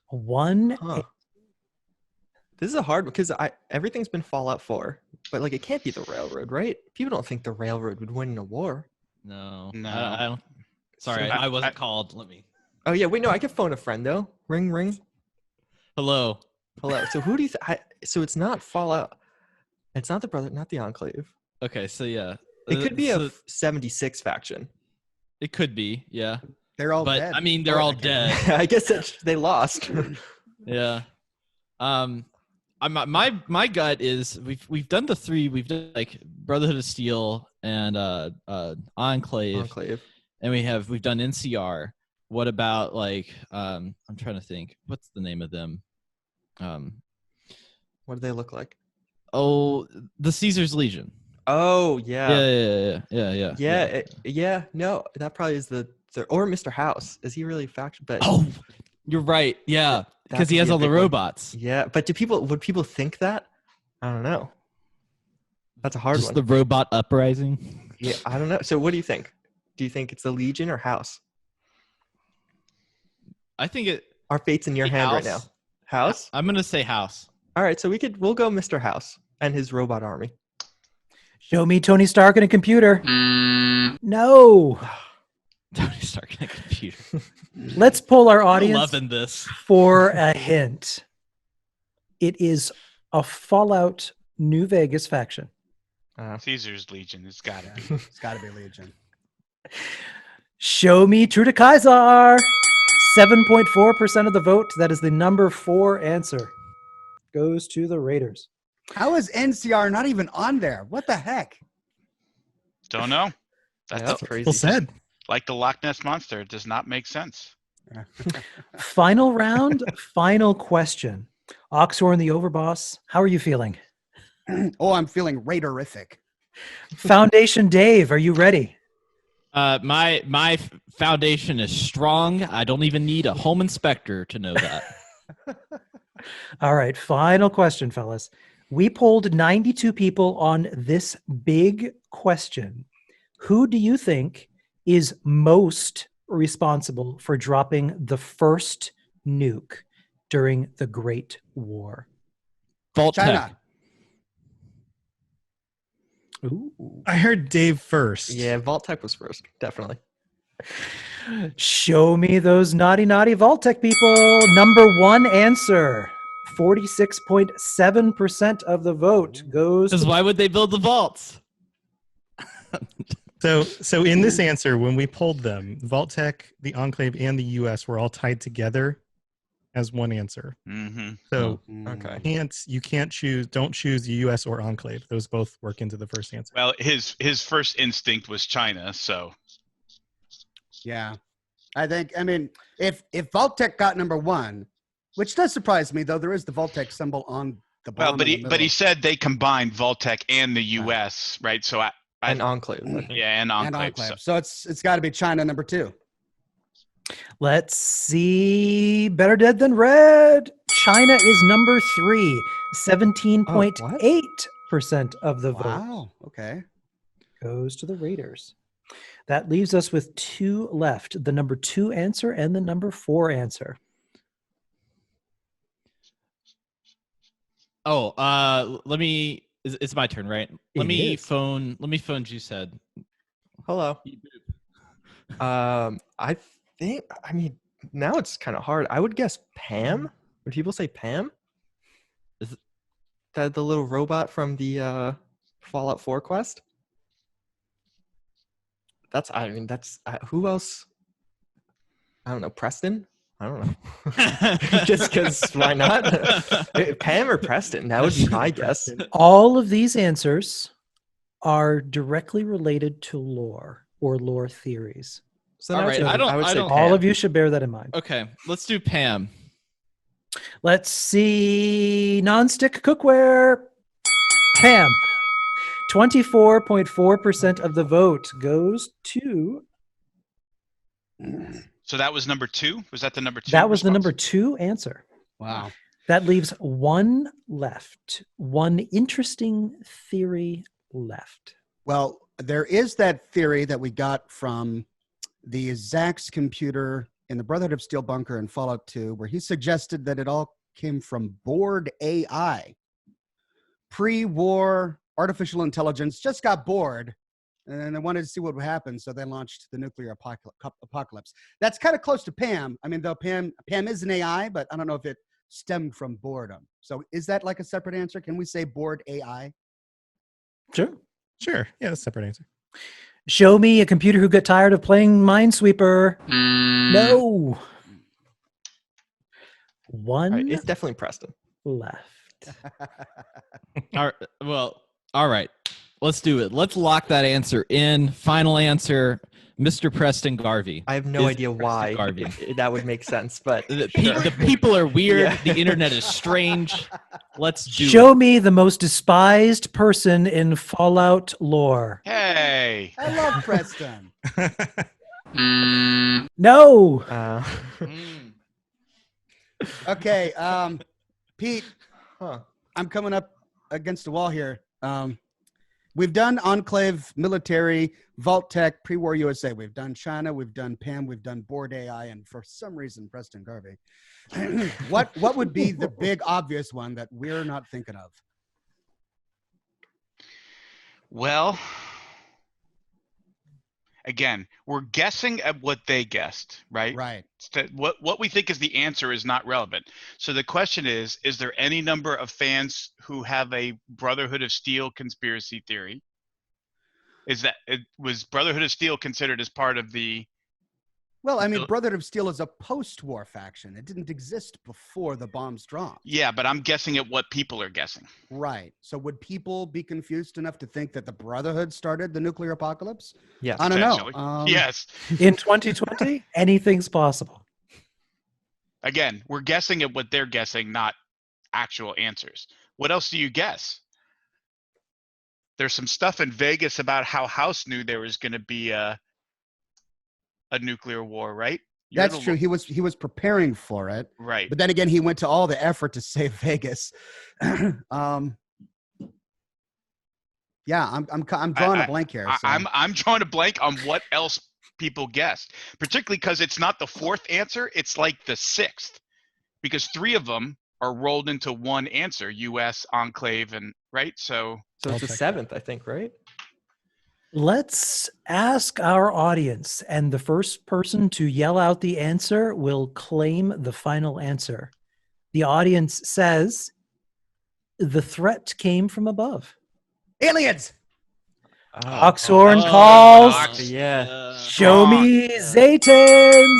One. Huh. This is a hard one because everything's been Fallout 4, but like it can't be the railroad, right? People don't think the railroad would win in a war. No. No. I don't. Sorry, So I wasn't called. Let me. Oh yeah, wait, no, I could phone a friend though. Ring, ring. Hello. Hello. So who do you? So it's not Fallout. It's not the brother, not the Enclave. Okay, so yeah. It could be so a 76 faction. It could be, yeah. They're all But dead. I mean, they're all dead. I guess they lost. Yeah. My gut is we've done the 3. We've done like Brotherhood of Steel and Enclave, Enclave. and we've done NCR. What about like I'm trying to think. What's the name of them? What do they look like? Oh, the Caesar's Legion. Oh yeah. Yeah. No, that probably is the or Mr. House. Is he really a faction? But Oh, you're right. Yeah, because he could has be a all the big one. robots. Yeah, but would people think that? I don't know. That's a hard Just one. the robot uprising. Yeah, I don't know. So what do you think? Do you think it's the Legion or House? I think it. Our fate's in your The hand right now. House. House? I'm gonna say House. All right, so we'll go Mr. House and his robot army. Show me Tony Stark and a computer. No. Tony Stark in a computer. Let's pull our I'm audience loving this. for a hint. It is a Fallout New Vegas faction. Caesar's Legion. It's got to be. It's got to be Legion. Show me True to Kaiser. 7.4% of the vote. That is the number 4 answer. Goes to the Raiders. How is NCR not even on there? What the heck? Don't know. That's crazy. Well said. Like the Loch Ness Monster. It does not make sense. Final round, final question. Oxhorn, the overboss, how are you feeling? Oh, I'm feeling Raiderific. Foundation Dave, are you ready? My foundation is strong. I don't even need a home inspector to know that. All right, final question, fellas. We polled 92 people on this big question. Who do you think is most responsible for dropping the first nuke during the Great War? Vault China. Tech. Ooh. I heard Dave first. Yeah, Vault-Tec was first, definitely. Show me those naughty Vault-Tec people. Number one answer. 46.7% of the vote goes Because to why would they build the vaults? So in this answer, when we pulled them, Vault-Tec, the Enclave, and the US were all tied together as one answer. Mm-hmm. So Okay. you can't choose. Don't choose the US or Enclave. Those both work into the first answer. Well, his first instinct was China, so Yeah. I mean, if Vault-Tec got number one, which does surprise me, though there is the Vault-Tec symbol on the well, bomb. but in the he middle. said they combined Vault-Tec and the U.S. right? So And Enclave. I think. yeah, and and Enclave. Enclave. So, So it's got to be China number two. Let's see. Better dead than red. China is number 3. 17.8% of the vote Wow. Okay. goes to the Raiders. That leaves us with 2 left, the number 2 answer and the number 4 answer. Oh, let me. It's my turn, right? Let It me is. phone Juicehead. Hello. I think. I mean, now it's kind of hard. I would guess Pam. Would people say Pam? Is that the little robot from the Fallout 4 quest? That's. I mean, that's who else? I don't know. Preston. I don't know. Just because why not? Pam or Preston? That would be my guess. All of these answers are directly related to lore or lore theories. So All now right, it's- I would don't- say All Pam. of you should bear that in mind. Okay, let's do Pam. Let's see. Nonstick cookware. Pam. 24.4% of the vote goes to. so that was number 2. Was that the number 2? That was the response? number 2 answer. Wow. That leaves 1 left. 1 interesting theory left. Well, there is that theory that we got from the Zax computer in the Brotherhood of Steel bunker in Fallout 2, where he suggested that it all came from bored AI. Pre-war artificial intelligence just got bored, and they wanted to see what would happen, so they launched the nuclear apocalypse. That's kind of close to Pam. I mean, though Pam is an AI, but I don't know if it stemmed from boredom. So is that like a separate answer? Can we say bored AI? Sure. Sure. Yeah, that's a separate answer. Show me a computer who got tired of playing Minesweeper. No. All 1 right, it's definitely Preston. left. All right. Let's do it. Let's lock that answer in. Final answer, Mr. Preston Garvey. I have no Is idea Preston why Garvey. that would make sense, but The people are weird. Yeah. The internet is strange. Let's do Show it. me the most despised person in Fallout lore. Hey. I love Preston. No. Mm. Okay, Pete, huh. I'm coming up against the wall here. We've done Enclave, military, Vault-Tec, pre-war USA. We've done China, we've done Pam, we've done bored AI, and for some reason, Preston Garvey. What would be the big obvious one that we're not thinking of? Well, again, we're guessing at what they guessed, right? Right. What we think is the answer is not relevant. So the question is there any number of fans who have a Brotherhood of Steel conspiracy theory? Was Brotherhood of Steel considered as part of the? Well, I mean, Brotherhood of Steel is a post-war faction. It didn't exist before the bombs dropped. Yeah, but I'm guessing at what people are guessing. Right. So would people be confused enough to think that the Brotherhood started the nuclear apocalypse? Yes. I don't Potentially. know. Yes. In 2020, anything's possible. Again, we're guessing at what they're guessing, not actual answers. What else do you guess? There's some stuff in Vegas about how House knew there was going to be a nuclear war, right? That's true. He was preparing for it. Right. But then again, he went to all the effort to save Vegas. Yeah, I'm drawing a blank here. So. I'm drawing a blank on what else people guessed, particularly because it's not the 4th answer. It's like the 6th, because 3 of them are rolled into one answer: U.S., Enclave, and right. So So it's the 7th, I think, right? Let's ask our audience, and the first person to yell out the answer will claim the final answer. The audience says, the threat came from above. Aliens. Oxhorn Oh, calls, Yeah. show me Zaytans.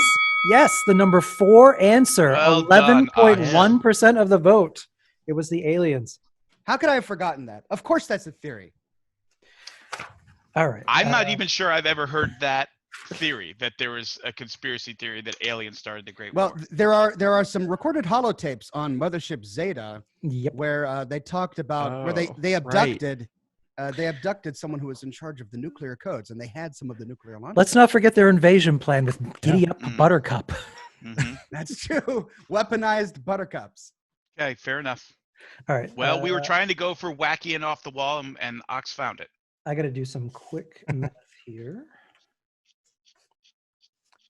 Yes, the number 4 answer, Well done, 11.1% of the vote. It was the aliens. How could I have forgotten that? Of course, that's a theory. All right. I'm not even sure I've ever heard that theory, that there was a conspiracy theory that aliens started the Great Well, War. there are some recorded holotapes on Mothership Zeta Yep. where they talked about where Oh, they right. abducted someone who was in charge of the nuclear codes, and they had some of the nuclear launch. Let's not forget their invasion plan with Giddy Up Buttercup. Hmm. That's true. Weaponized buttercups. Okay, fair enough. All right. Well, we were trying to go for wacky and off the wall, and Ox found it. I got to do some quick math here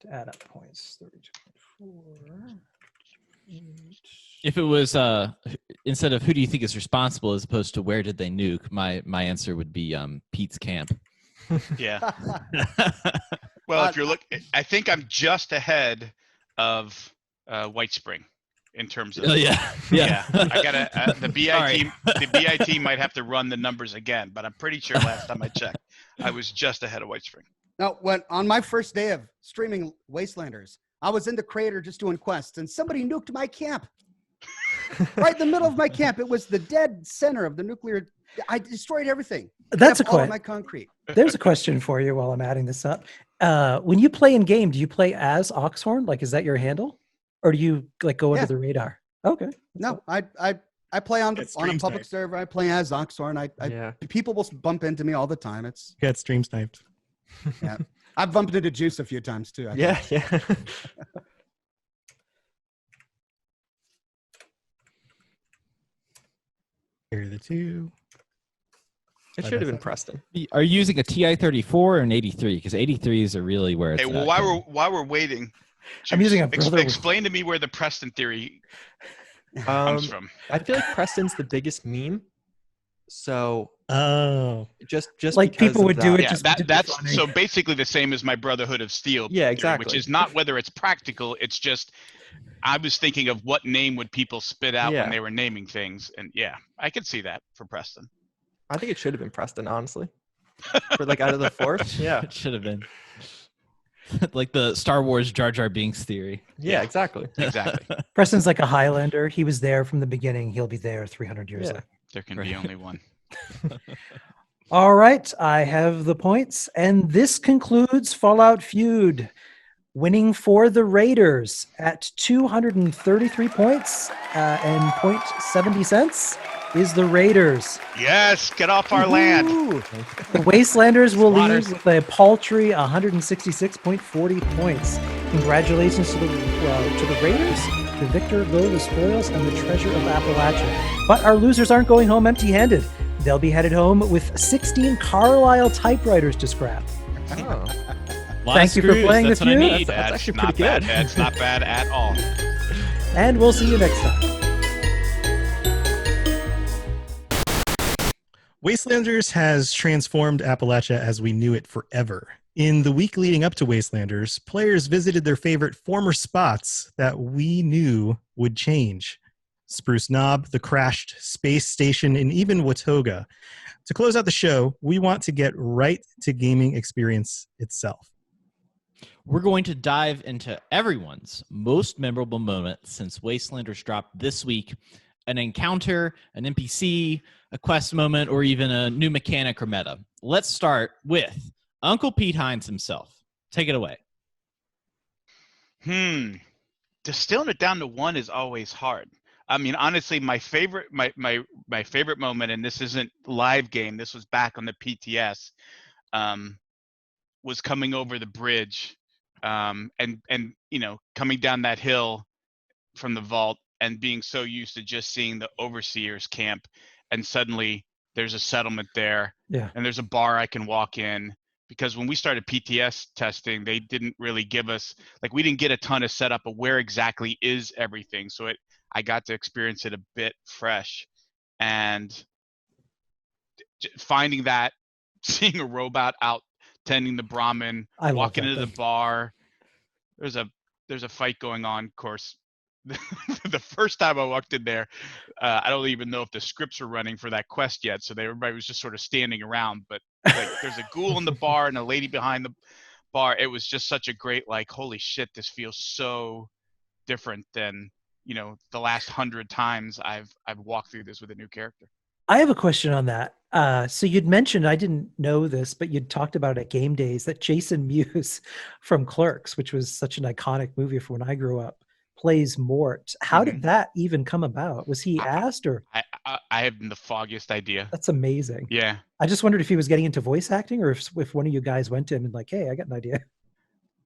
to add up points. 32.4. If it was instead of who do you think is responsible as opposed to where did they nuke, my answer would be Pete's camp. Yeah. Well, if you're looking, I think I'm just ahead of White Spring in terms of. yeah. I gotta the BI Sorry. team. The BI team might have to run the numbers again, but I'm pretty sure last time I checked, I was just ahead of White Spring. No, when on my first day of streaming Wastelanders, I was in the crater just doing quests, and somebody nuked my camp. Right in the middle of my camp. It was the dead center of the nuclear. I destroyed everything. That's a all of question. my concrete. There's a question for you while I'm adding this up. When you play in game, do you play as Oxhorn? Like, is that your handle, or do you like go under Yeah. the radar? Okay. No, I play on It's on a stream public sniped. server. I play as Oxhorn. Yeah. People will bump into me all the time. It's Got stream sniped. yeah. I've bumped into Juice a few times too. I think. Yeah. Here are the two. It should have been Preston. Are you using a TI-34 or an 83? Because 83s are really where it's Hey, well, at. while we're waiting, I'm using a Juice, brother. explain to me where the Preston theory Um, comes from. I feel like Preston's the biggest meme. So Oh, just Like, because people of would do that. it Yeah, just to be that's funny. so basically the same as my Brotherhood of Steel. Yeah, theory, exactly. Which is not whether it's practical. It's just I was thinking of what name would people spit out Yeah. when they were naming things, and yeah, I could see that for Preston. I think it should have been Preston, honestly. For like out of the fourth. Yeah. It should have been. Like the Star Wars Jar Jar Binks theory. Yeah, exactly. Exactly. Preston's like a Highlander. He was there from the beginning. He'll be there 300 years Yeah. later. There can be only one. All right, I have the points, and this concludes Fallout Feud. Winning for the Raiders at 233 points and 0.70 cents is the Raiders. Yes, get off our land. Woo! The Wastelanders will lead Squatters. with a paltry 166.40 points. Congratulations to the Raiders. The victor go the spoils and the treasure of Appalachia. But our losers aren't going home empty-handed. They'll be headed home with 16 Carlisle typewriters to scrap. Oh. Thank you for playing That's the what I feud. need. That's actually not pretty bad. good. That's not bad at all. And we'll see you next time. Wastelanders has transformed Appalachia as we knew it forever. In the week leading up to Wastelanders, players visited their favorite former spots that we knew would change. Spruce Knob, the crashed space station, and even Watoga. To close out the show, we want to get right to gaming experience itself. We're going to dive into everyone's most memorable moment since Wastelanders dropped this week. An encounter, an NPC, a quest moment, or even a new mechanic or meta. Let's start with Uncle Pete Hines himself. Take it away. Distilling it down to one is always hard. I mean, honestly, my favorite moment, and this isn't live game, this was back on the PTS, was coming over the bridge, and you know, coming down that hill from the vault and being so used to just seeing the overseer's camp, and suddenly there's a settlement there, Yeah. and there's a bar I can walk in. Because when we started PTS testing, they didn't really give us, like, we didn't get a ton of setup of where exactly is everything. So I got to experience it a bit fresh, and finding that seeing a robot out tending the Brahmin, I love walking that into the thing. bar. There's a fight going on, of course. The first time I walked in there, I don't even know if the scripts were running for that quest yet, so everybody was just sort of standing around. But like, there's a ghoul in the bar and a lady behind the bar. It was just such a great, like, holy shit, this feels so different than, you know, the last 100 times I've walked through this with a new character. I have a question on that. So you'd mentioned, I didn't know this, but you'd talked about at game days that Jason Mewes from Clerks, which was such an iconic movie for when I grew up, plays Mort. How did that even come about? Was he asked, or? I have the foggiest idea. That's amazing. Yeah. I just wondered if he was getting into voice acting, or if one of you guys went to him and like, hey, I got an idea.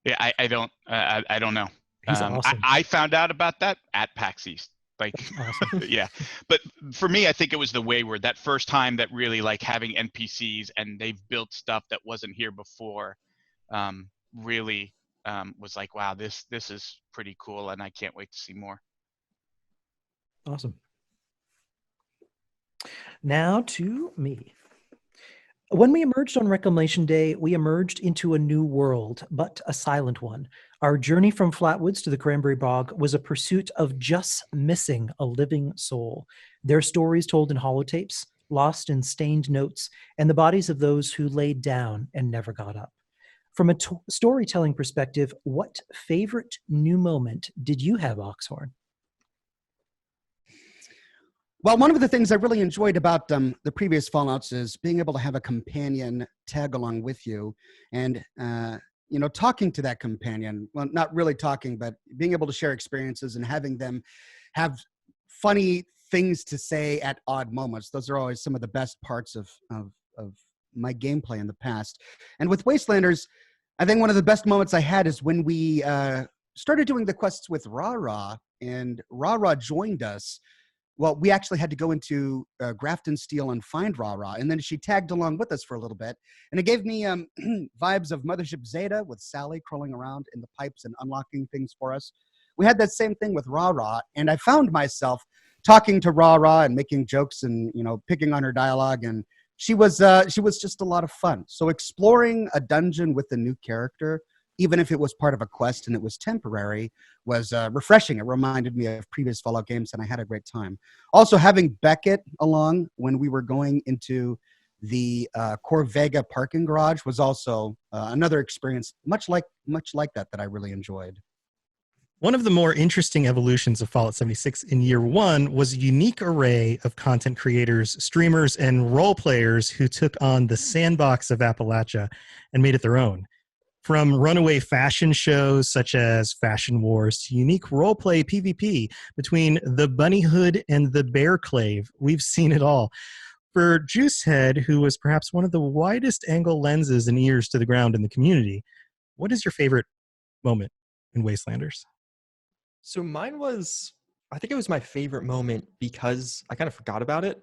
Yeah, I don't know. He's awesome. I found out about that at PAX East. Like, awesome. Yeah. But for me, I think it was the Wayward, that first time that really, like, having NPCs and they've built stuff that wasn't here before, really was like, wow, this is pretty cool, and I can't wait to see more. Awesome. Now to me. When we emerged on Reclamation Day, we emerged into a new world, but a silent one. Our journey from Flatwoods to the Cranberry Bog was a pursuit of just missing a living soul. Their stories told in holotapes, lost in stained notes, and the bodies of those who laid down and never got up. From a storytelling perspective, what favorite new moment did you have, Oxhorn? Well, one of the things I really enjoyed about the previous Fallouts is being able to have a companion tag along with you, and you know, talking to that companion. Well, not really talking, but being able to share experiences and having them have funny things to say at odd moments. Those are always some of the best parts of my gameplay in the past. And with Wastelanders, I think one of the best moments I had is when we started doing the quests with Ra-Ra, and Ra-Ra joined us. Well, we actually had to go into Grafton Steel and find Ra-Ra, and then she tagged along with us for a little bit, and it gave me vibes of Mothership Zeta with Sally crawling around in the pipes and unlocking things for us. We had that same thing with Ra-Ra, and I found myself talking to Ra-Ra and making jokes and, you know, picking on her dialogue, and she was just a lot of fun. So exploring a dungeon with a new character, even if it was part of a quest and it was temporary, was refreshing. It reminded me of previous Fallout games, and I had a great time. Also, having Beckett along when we were going into the Corvega parking garage was also another experience, much like that I really enjoyed. One of the more interesting evolutions of Fallout 76 in year one was a unique array of content creators, streamers, and role players who took on the sandbox of Appalachia and made it their own. From runaway fashion shows such as Fashion Wars to unique roleplay PvP between the Bunny Hood and the Bear Clave, we've seen it all. For Juicehead, who was perhaps one of the widest angle lenses and ears to the ground in the community, what is your favorite moment in Wastelanders? So mine was, I think it was my favorite moment because I kind of forgot about it,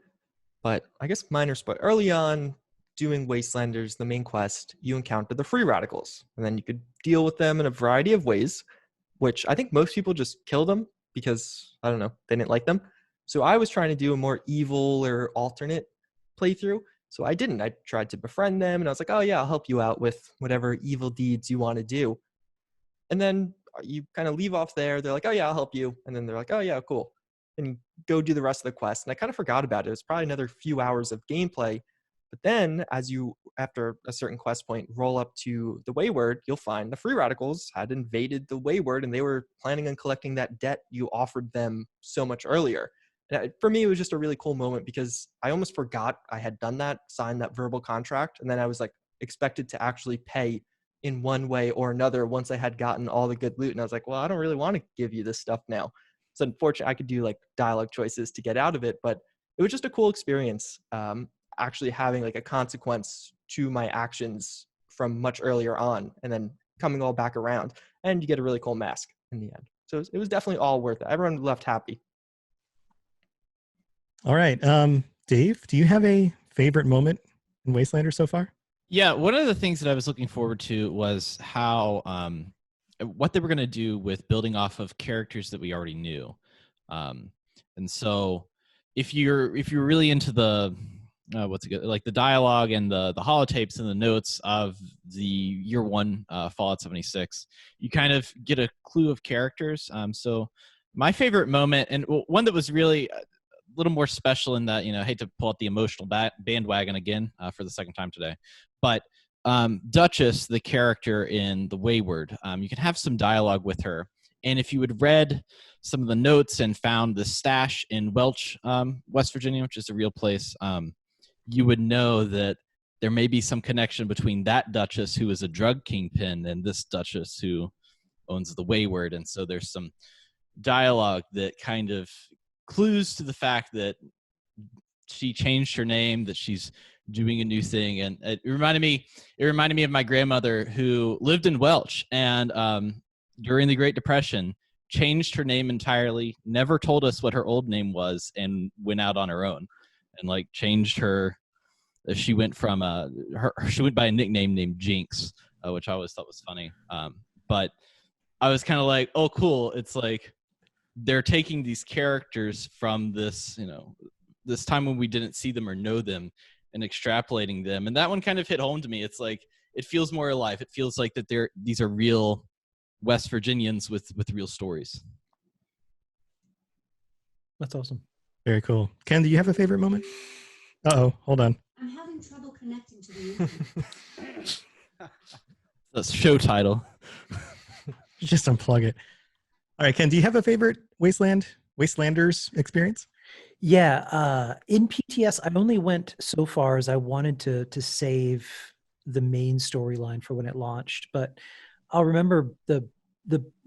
but I guess minor spoiler. Early on, doing Wastelanders, the main quest, you encounter the free radicals, and then you could deal with them in a variety of ways, which I think most people just kill them because, I don't know, they didn't like them. So I was trying to do a more evil or alternate playthrough. So I didn't. I tried to befriend them, and I was like, oh yeah, I'll help you out with whatever evil deeds you want to do. And then you kind of leave off there. They're like, oh yeah, I'll help you. And then they're like, oh yeah, cool. And you go do the rest of the quest. And I kind of forgot about it. It was probably another few hours of gameplay. But then as you, after a certain quest point, roll up to the Wayward, you'll find the free radicals had invaded the Wayward, and they were planning on collecting that debt you offered them so much earlier. And for me, it was just a really cool moment because I almost forgot I had done that, signed that verbal contract. And then I was like expected to actually pay in one way or another once I had gotten all the good loot. And I was like, well, I don't really want to give you this stuff now. So unfortunately, I could do like dialogue choices to get out of it, but it was just a cool experience. Actually having like a consequence to my actions from much earlier on, and then coming all back around, and you get a really cool mask in the end. So it was definitely all worth it. Everyone left happy. All right. Dave, do you have a favorite moment in Wastelander so far? Yeah, one of the things that I was looking forward to was how what they were going to do with building off of characters that we already knew. And so if you're really into the what's it good? Like the dialogue and the holotapes and the notes of the year one Fallout 76, you kind of get a clue of characters. So my favorite moment, and one that was really a little more special in that, I hate to pull out the emotional bandwagon again for the second time today, but Duchess, the character in The Wayward, you can have some dialogue with her. And if you had read some of the notes and found the stash in Welch, West Virginia, which is a real place, you would know that there may be some connection between that Duchess who is a drug kingpin and this Duchess who owns The Wayward. And so there's some dialogue that kind of clues to the fact that she changed her name, that she's doing a new thing. And it reminded me of my grandmother who lived in Welch and during the Great Depression changed her name entirely, never told us what her old name was, and went out on her own and like changed her. She went from she went by a nickname named Jinx, which I always thought was funny. But I was kind of like, oh, cool. It's like they're taking these characters from this, this time when we didn't see them or know them and extrapolating them. And that one kind of hit home to me. It's like, it feels more alive. It feels like that these are real West Virginians with real stories. That's awesome. Very cool. Ken, do you have a favorite moment? Uh-oh, hold on. I'm having trouble connecting to the internet. That's show title. Just unplug it. All right, Ken, do you have a favorite Wastelanders experience? Yeah, in PTS, I only went so far as I wanted to save the main storyline for when it launched. But I'll remember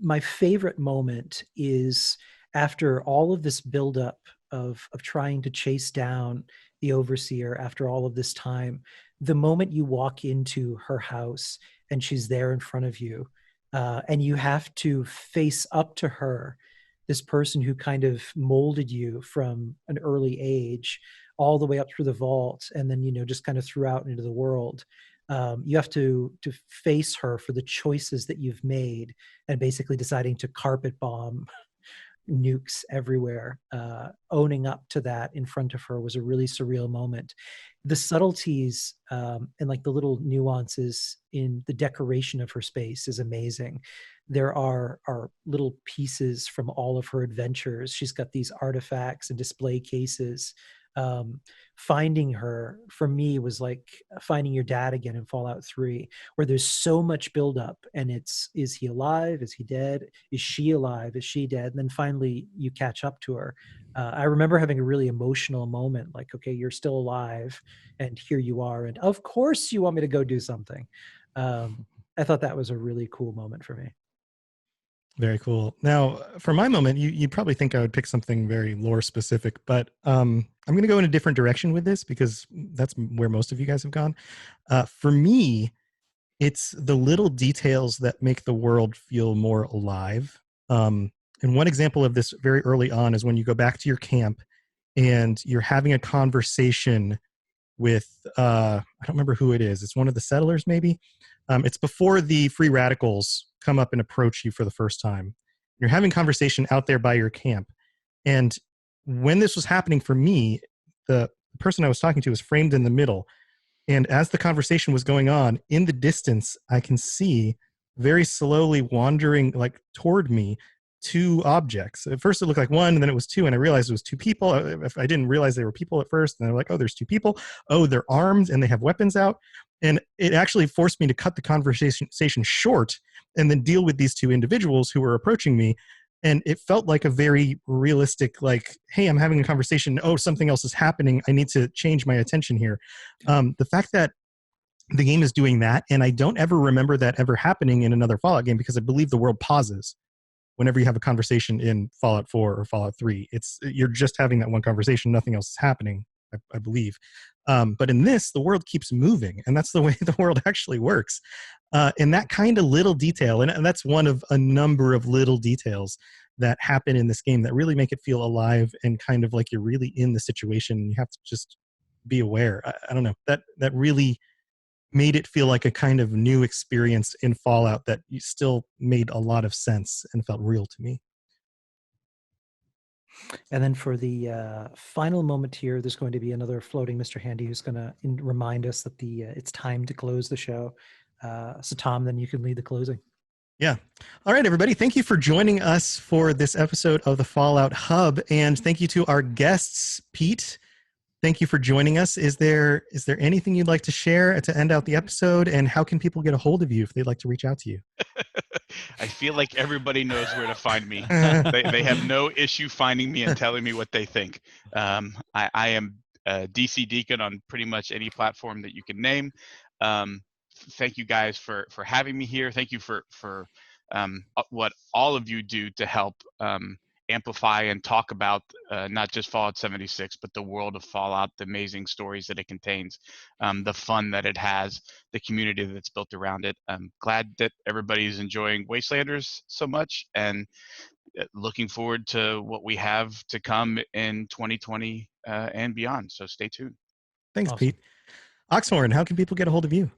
my favorite moment is after all of this buildup of trying to chase down the overseer after all of this time, the moment you walk into her house and she's there in front of you, and you have to face up to her, this person who kind of molded you from an early age all the way up through the vault, and then just kind of threw out into the world. You have to face her for the choices that you've made, and basically deciding to carpet bomb nukes everywhere. Owning up to that in front of her was a really surreal moment. The subtleties and like the little nuances in the decoration of her space is amazing. There are little pieces from all of her adventures. She's got these artifacts and display cases. Finding her for me was like finding your dad again in Fallout 3, where there's so much buildup, and is he alive? Is he dead? Is she alive? Is she dead? And then finally you catch up to her. I remember having a really emotional moment, like, okay, you're still alive, and here you are, and of course you want me to go do something. I thought that was a really cool moment for me. Very cool. Now, for my moment, you probably think I would pick something very lore specific, but I'm going to go in a different direction with this because that's where most of you guys have gone. For me, it's the little details that make the world feel more alive. And one example of this very early on is when you go back to your camp and you're having a conversation with, I don't remember who it is. It's one of the settlers, maybe. It's before the free radicals come up and approach you for the first time. You're having conversation out there by your camp. And when this was happening for me, the person I was talking to was framed in the middle. And as the conversation was going on, in the distance, I can see very slowly wandering like toward me two objects. At first it looked like one, and then it was two, and I realized it was two people. I didn't realize they were people at first, and they're like, oh, there's two people. Oh, they're armed and they have weapons out. And it actually forced me to cut the conversation short and then deal with these two individuals who were approaching me. And it felt like a very realistic, like, hey, I'm having a conversation. Oh, something else is happening. I need to change my attention here. The fact that the game is doing that, and I don't ever remember that ever happening in another Fallout game, because I believe the world pauses whenever you have a conversation in Fallout 4 or Fallout 3. You're just having that one conversation. Nothing else is happening, I believe. But in this, the world keeps moving, and that's the way the world actually works. And that kind of little detail, and that's one of a number of little details that happen in this game that really make it feel alive and kind of like you're really in the situation. You have to just be aware. I don't know. That really made it feel like a kind of new experience in Fallout that still made a lot of sense and felt real to me. And then for the final moment here, there's going to be another floating Mr. Handy who's going to remind us that it's time to close the show. So Tom, then you can lead the closing. Yeah. All right, everybody. Thank you for joining us for this episode of the Fallout Hub. And thank you to our guests, Pete. Thank you for joining us. Is there anything you'd like to share to end out the episode? And how can people get a hold of you if they'd like to reach out to you? I feel like everybody knows where to find me. They have no issue finding me and telling me what they think. I am DC Deacon on pretty much any platform that you can name. Thank you guys for having me here. Thank you for what all of you do to help amplify and talk about not just Fallout 76, but the world of Fallout, the amazing stories that it contains, the fun that it has, the community that's built around it. I'm glad that everybody's enjoying Wastelanders so much, and looking forward to what we have to come in 2020 and beyond. So stay tuned. Thanks, Awesome. Pete. Oxhorn, how can people get a hold of you?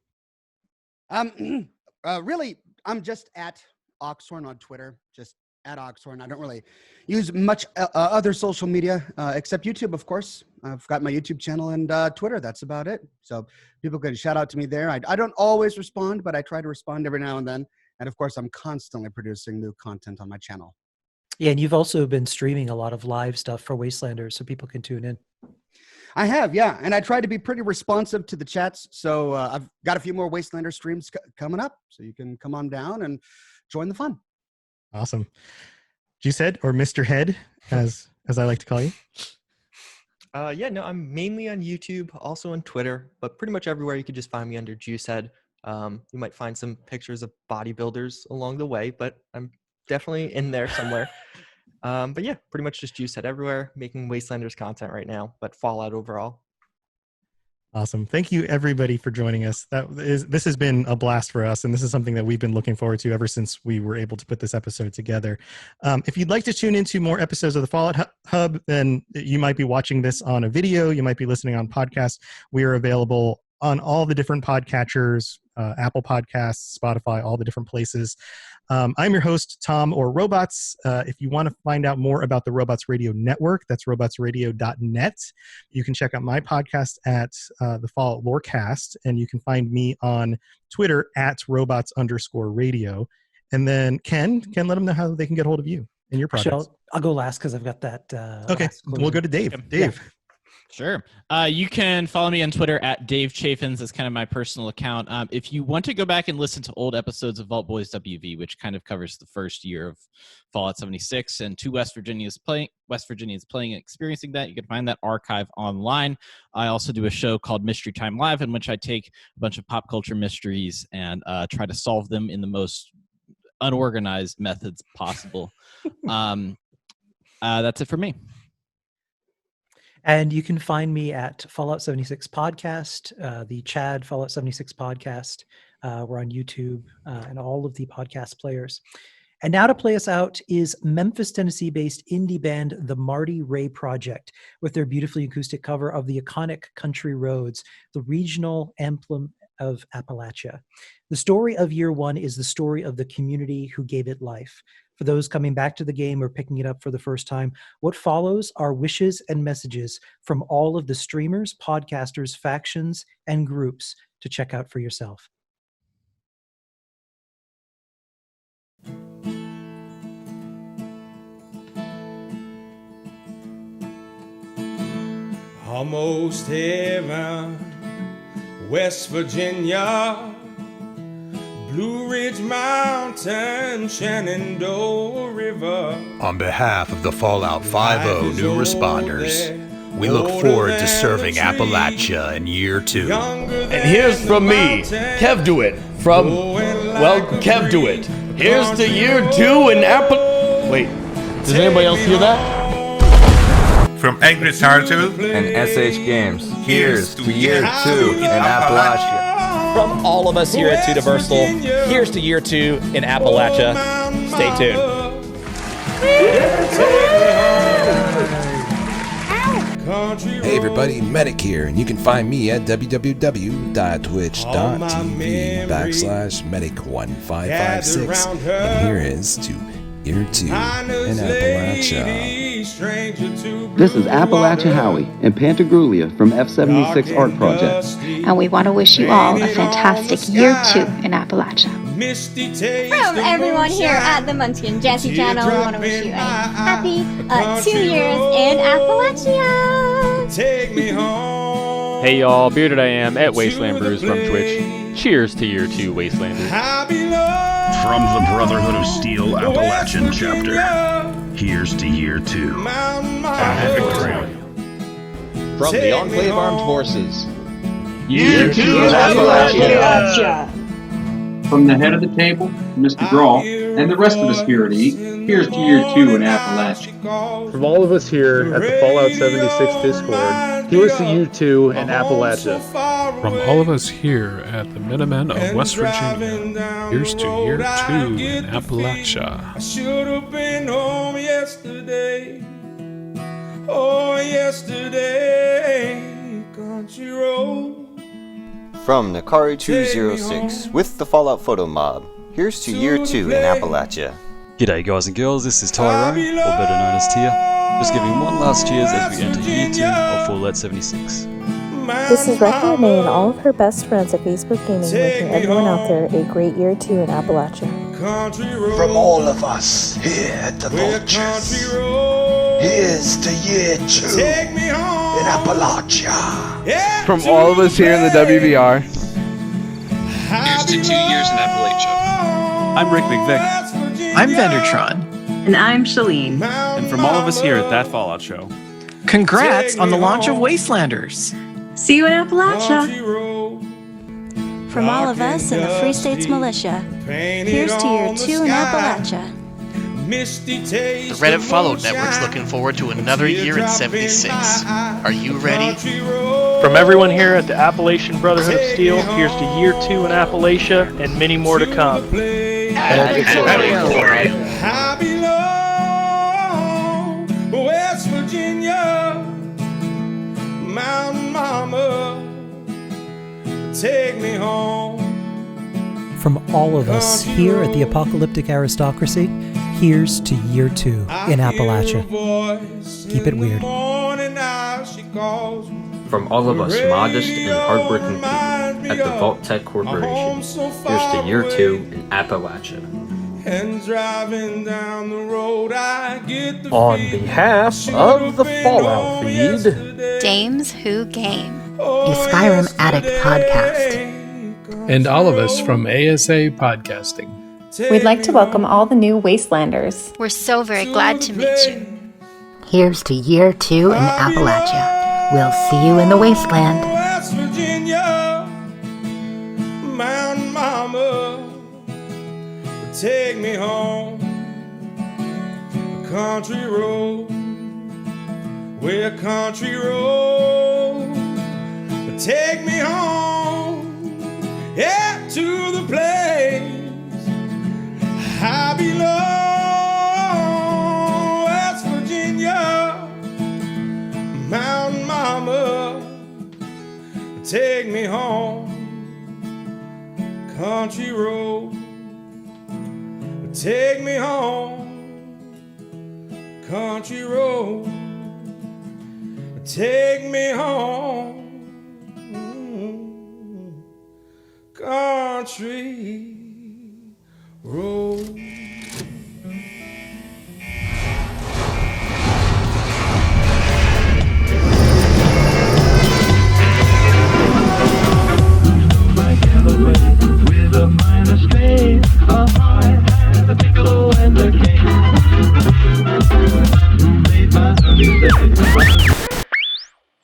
Really, I'm just at Oxhorn on Twitter, just at Oxhorn. I don't really use much other social media except YouTube, of course. I've got my YouTube channel and Twitter. That's about it. So people can shout out to me there. I don't always respond, but I try to respond every now and then. And of course, I'm constantly producing new content on my channel. Yeah, and you've also been streaming a lot of live stuff for Wastelanders, so people can tune in. I have, yeah. And I try to be pretty responsive to the chats. So I've got a few more Wastelander streams coming up. So you can come on down and join the fun. Awesome. Juicehead, or Mr. Head, as I like to call you. Yeah, no, I'm mainly on YouTube, also on Twitter, but pretty much everywhere you could just find me under Juicehead. You might find some pictures of bodybuilders along the way, but I'm definitely in there somewhere. But yeah, pretty much just Juicehead everywhere, making Wastelanders content right now, but Fallout overall. Awesome. Thank you, everybody, for joining us. This has been a blast for us, and this is something that we've been looking forward to ever since we were able to put this episode together. If you'd like to tune into more episodes of the Fallout Hub, then you might be watching this on a video. You might be listening on podcast. We are available on all the different podcatchers, Apple Podcasts, Spotify, all the different places. I'm your host, Tom, or Robots. If you want to find out more about the Robots Radio Network, that's robotsradio.net. You can check out my podcast at the Fallout Lorecast, and you can find me on Twitter at robots_radio. And then Ken, let them know how they can get hold of you and your projects. I'll go last because I've got that. Okay, we'll go to Dave. Dave. Yeah. Sure. You can follow me on Twitter at Dave CHAFINZ. That's kind of my personal account. If you want to go back and listen to old episodes of Vault Boys WV, which kind of covers the first year of Fallout 76 and two West Virginians playing and experiencing that, you can find that archive online. I also do a show called Mystery Time Live, in which I take a bunch of pop culture mysteries and try to solve them in the most unorganized methods possible. That's it for me. And you can find me at Fallout 76 Podcast, the Chad Fallout 76 Podcast. We're on YouTube and all of the podcast players. And now to play us out is Memphis, Tennessee-based indie band The Marty Ray Project with their beautifully acoustic cover of the iconic Country Roads, the regional emblem of Appalachia. The story of Year One is the story of the community who gave it life. For those coming back to the game or picking it up for the first time, what follows are wishes and messages from all of the streamers, podcasters, factions, and groups to check out for yourself. Almost heaven, West Virginia, Blue Ridge Mountain, Shenandoah River. On behalf of the Fallout 5 new responders, we look forward to serving Appalachia in Year 2. And here's from me, Kev Do It, from, well, Kev Do It. Here's to Year 2 in Wait, does anybody else hear that? From Angry Turtle and SH Games, here's to Year 2 in Appalachia. From all of us here at Tudiversal, here's to Year 2 in Appalachia. Stay tuned. Hey everybody, Medic here, and you can find me at www.twitch.tv/Medic1556. And here is to Year 2 in Appalachia. This is Appalachia Howie and Pantagrulia from F76 Art Project. And we want to wish you all a fantastic year 2 in Appalachia. From everyone here at the Munchkin Jesse channel, we want to wish you a happy 2 years in Appalachia. Take me home. Hey y'all, Bearded I Am at Wasteland Brews from Twitch. Cheers to year 2, Wastelanders. From the Brotherhood of Steel Appalachian Chapter, here's to year 2. From the Enclave Armed Forces, year 2 in Appalachia. From the head of the table, Mr. Grawl, and the rest of the security, here's to year 2 in Appalachia. From all of us here at the Fallout 76 Discord, here's to year 2 in Appalachia. From all of us here at the Minutemen of West Virginia, here's to year 2 in Appalachia. I should have been home yesterday. Oh, yesterday, country road. From Nakari206 with the Fallout Photo Mob, here's to year 2 in Appalachia. G'day guys and girls, this is Tyrone, or better known as Tia. Just giving one last cheers as we enter year 2 of Fallout 76. This is Recky Renee and all of her best friends at Facebook Gaming, wishing everyone out there a great year 2 in Appalachia. From all of us here at the Vultures, here's to year 2 in Appalachia. From all of us here in the WVR, here's to 2 years in Appalachia. I'm Rick McVick. I'm Vendertron. And I'm Shalene. And from all of us here at That Fallout Show, congrats on the launch of Wastelanders. See you in Appalachia. From all of us in the Free States Militia, here's to year 2 in Appalachia. The Reddit Follow Network's looking forward to another year in 76. Are you ready? from everyone here at the Appalachian Brotherhood of Steel, here's to year 2 in Appalachia and many more to come. I belong West Virginia, Mountain Mama, take me home. From all of us here at the Apocalyptic Aristocracy, here's to year 2 in Appalachia. Keep it weird. From all of us modest and hardworking people at the Vault Tech Corporation, here's to year 2 in Appalachia. And driving down the road, I get the On behalf of the Fallout feed, Dames Who Game, a Skyrim Addict podcast. And all of us from ASA Podcasting. We'd like to welcome all the new Wastelanders. We're so very glad to meet you. Here's to year 2 in Appalachia. We'll see you in the wasteland. West Virginia, Mountain Mama, take me home. Country road, where country road, take me home. Yeah, to the place I belong. West Virginia, Mountain Mama, take me home. Country road, take me home. Country road, take me home. Country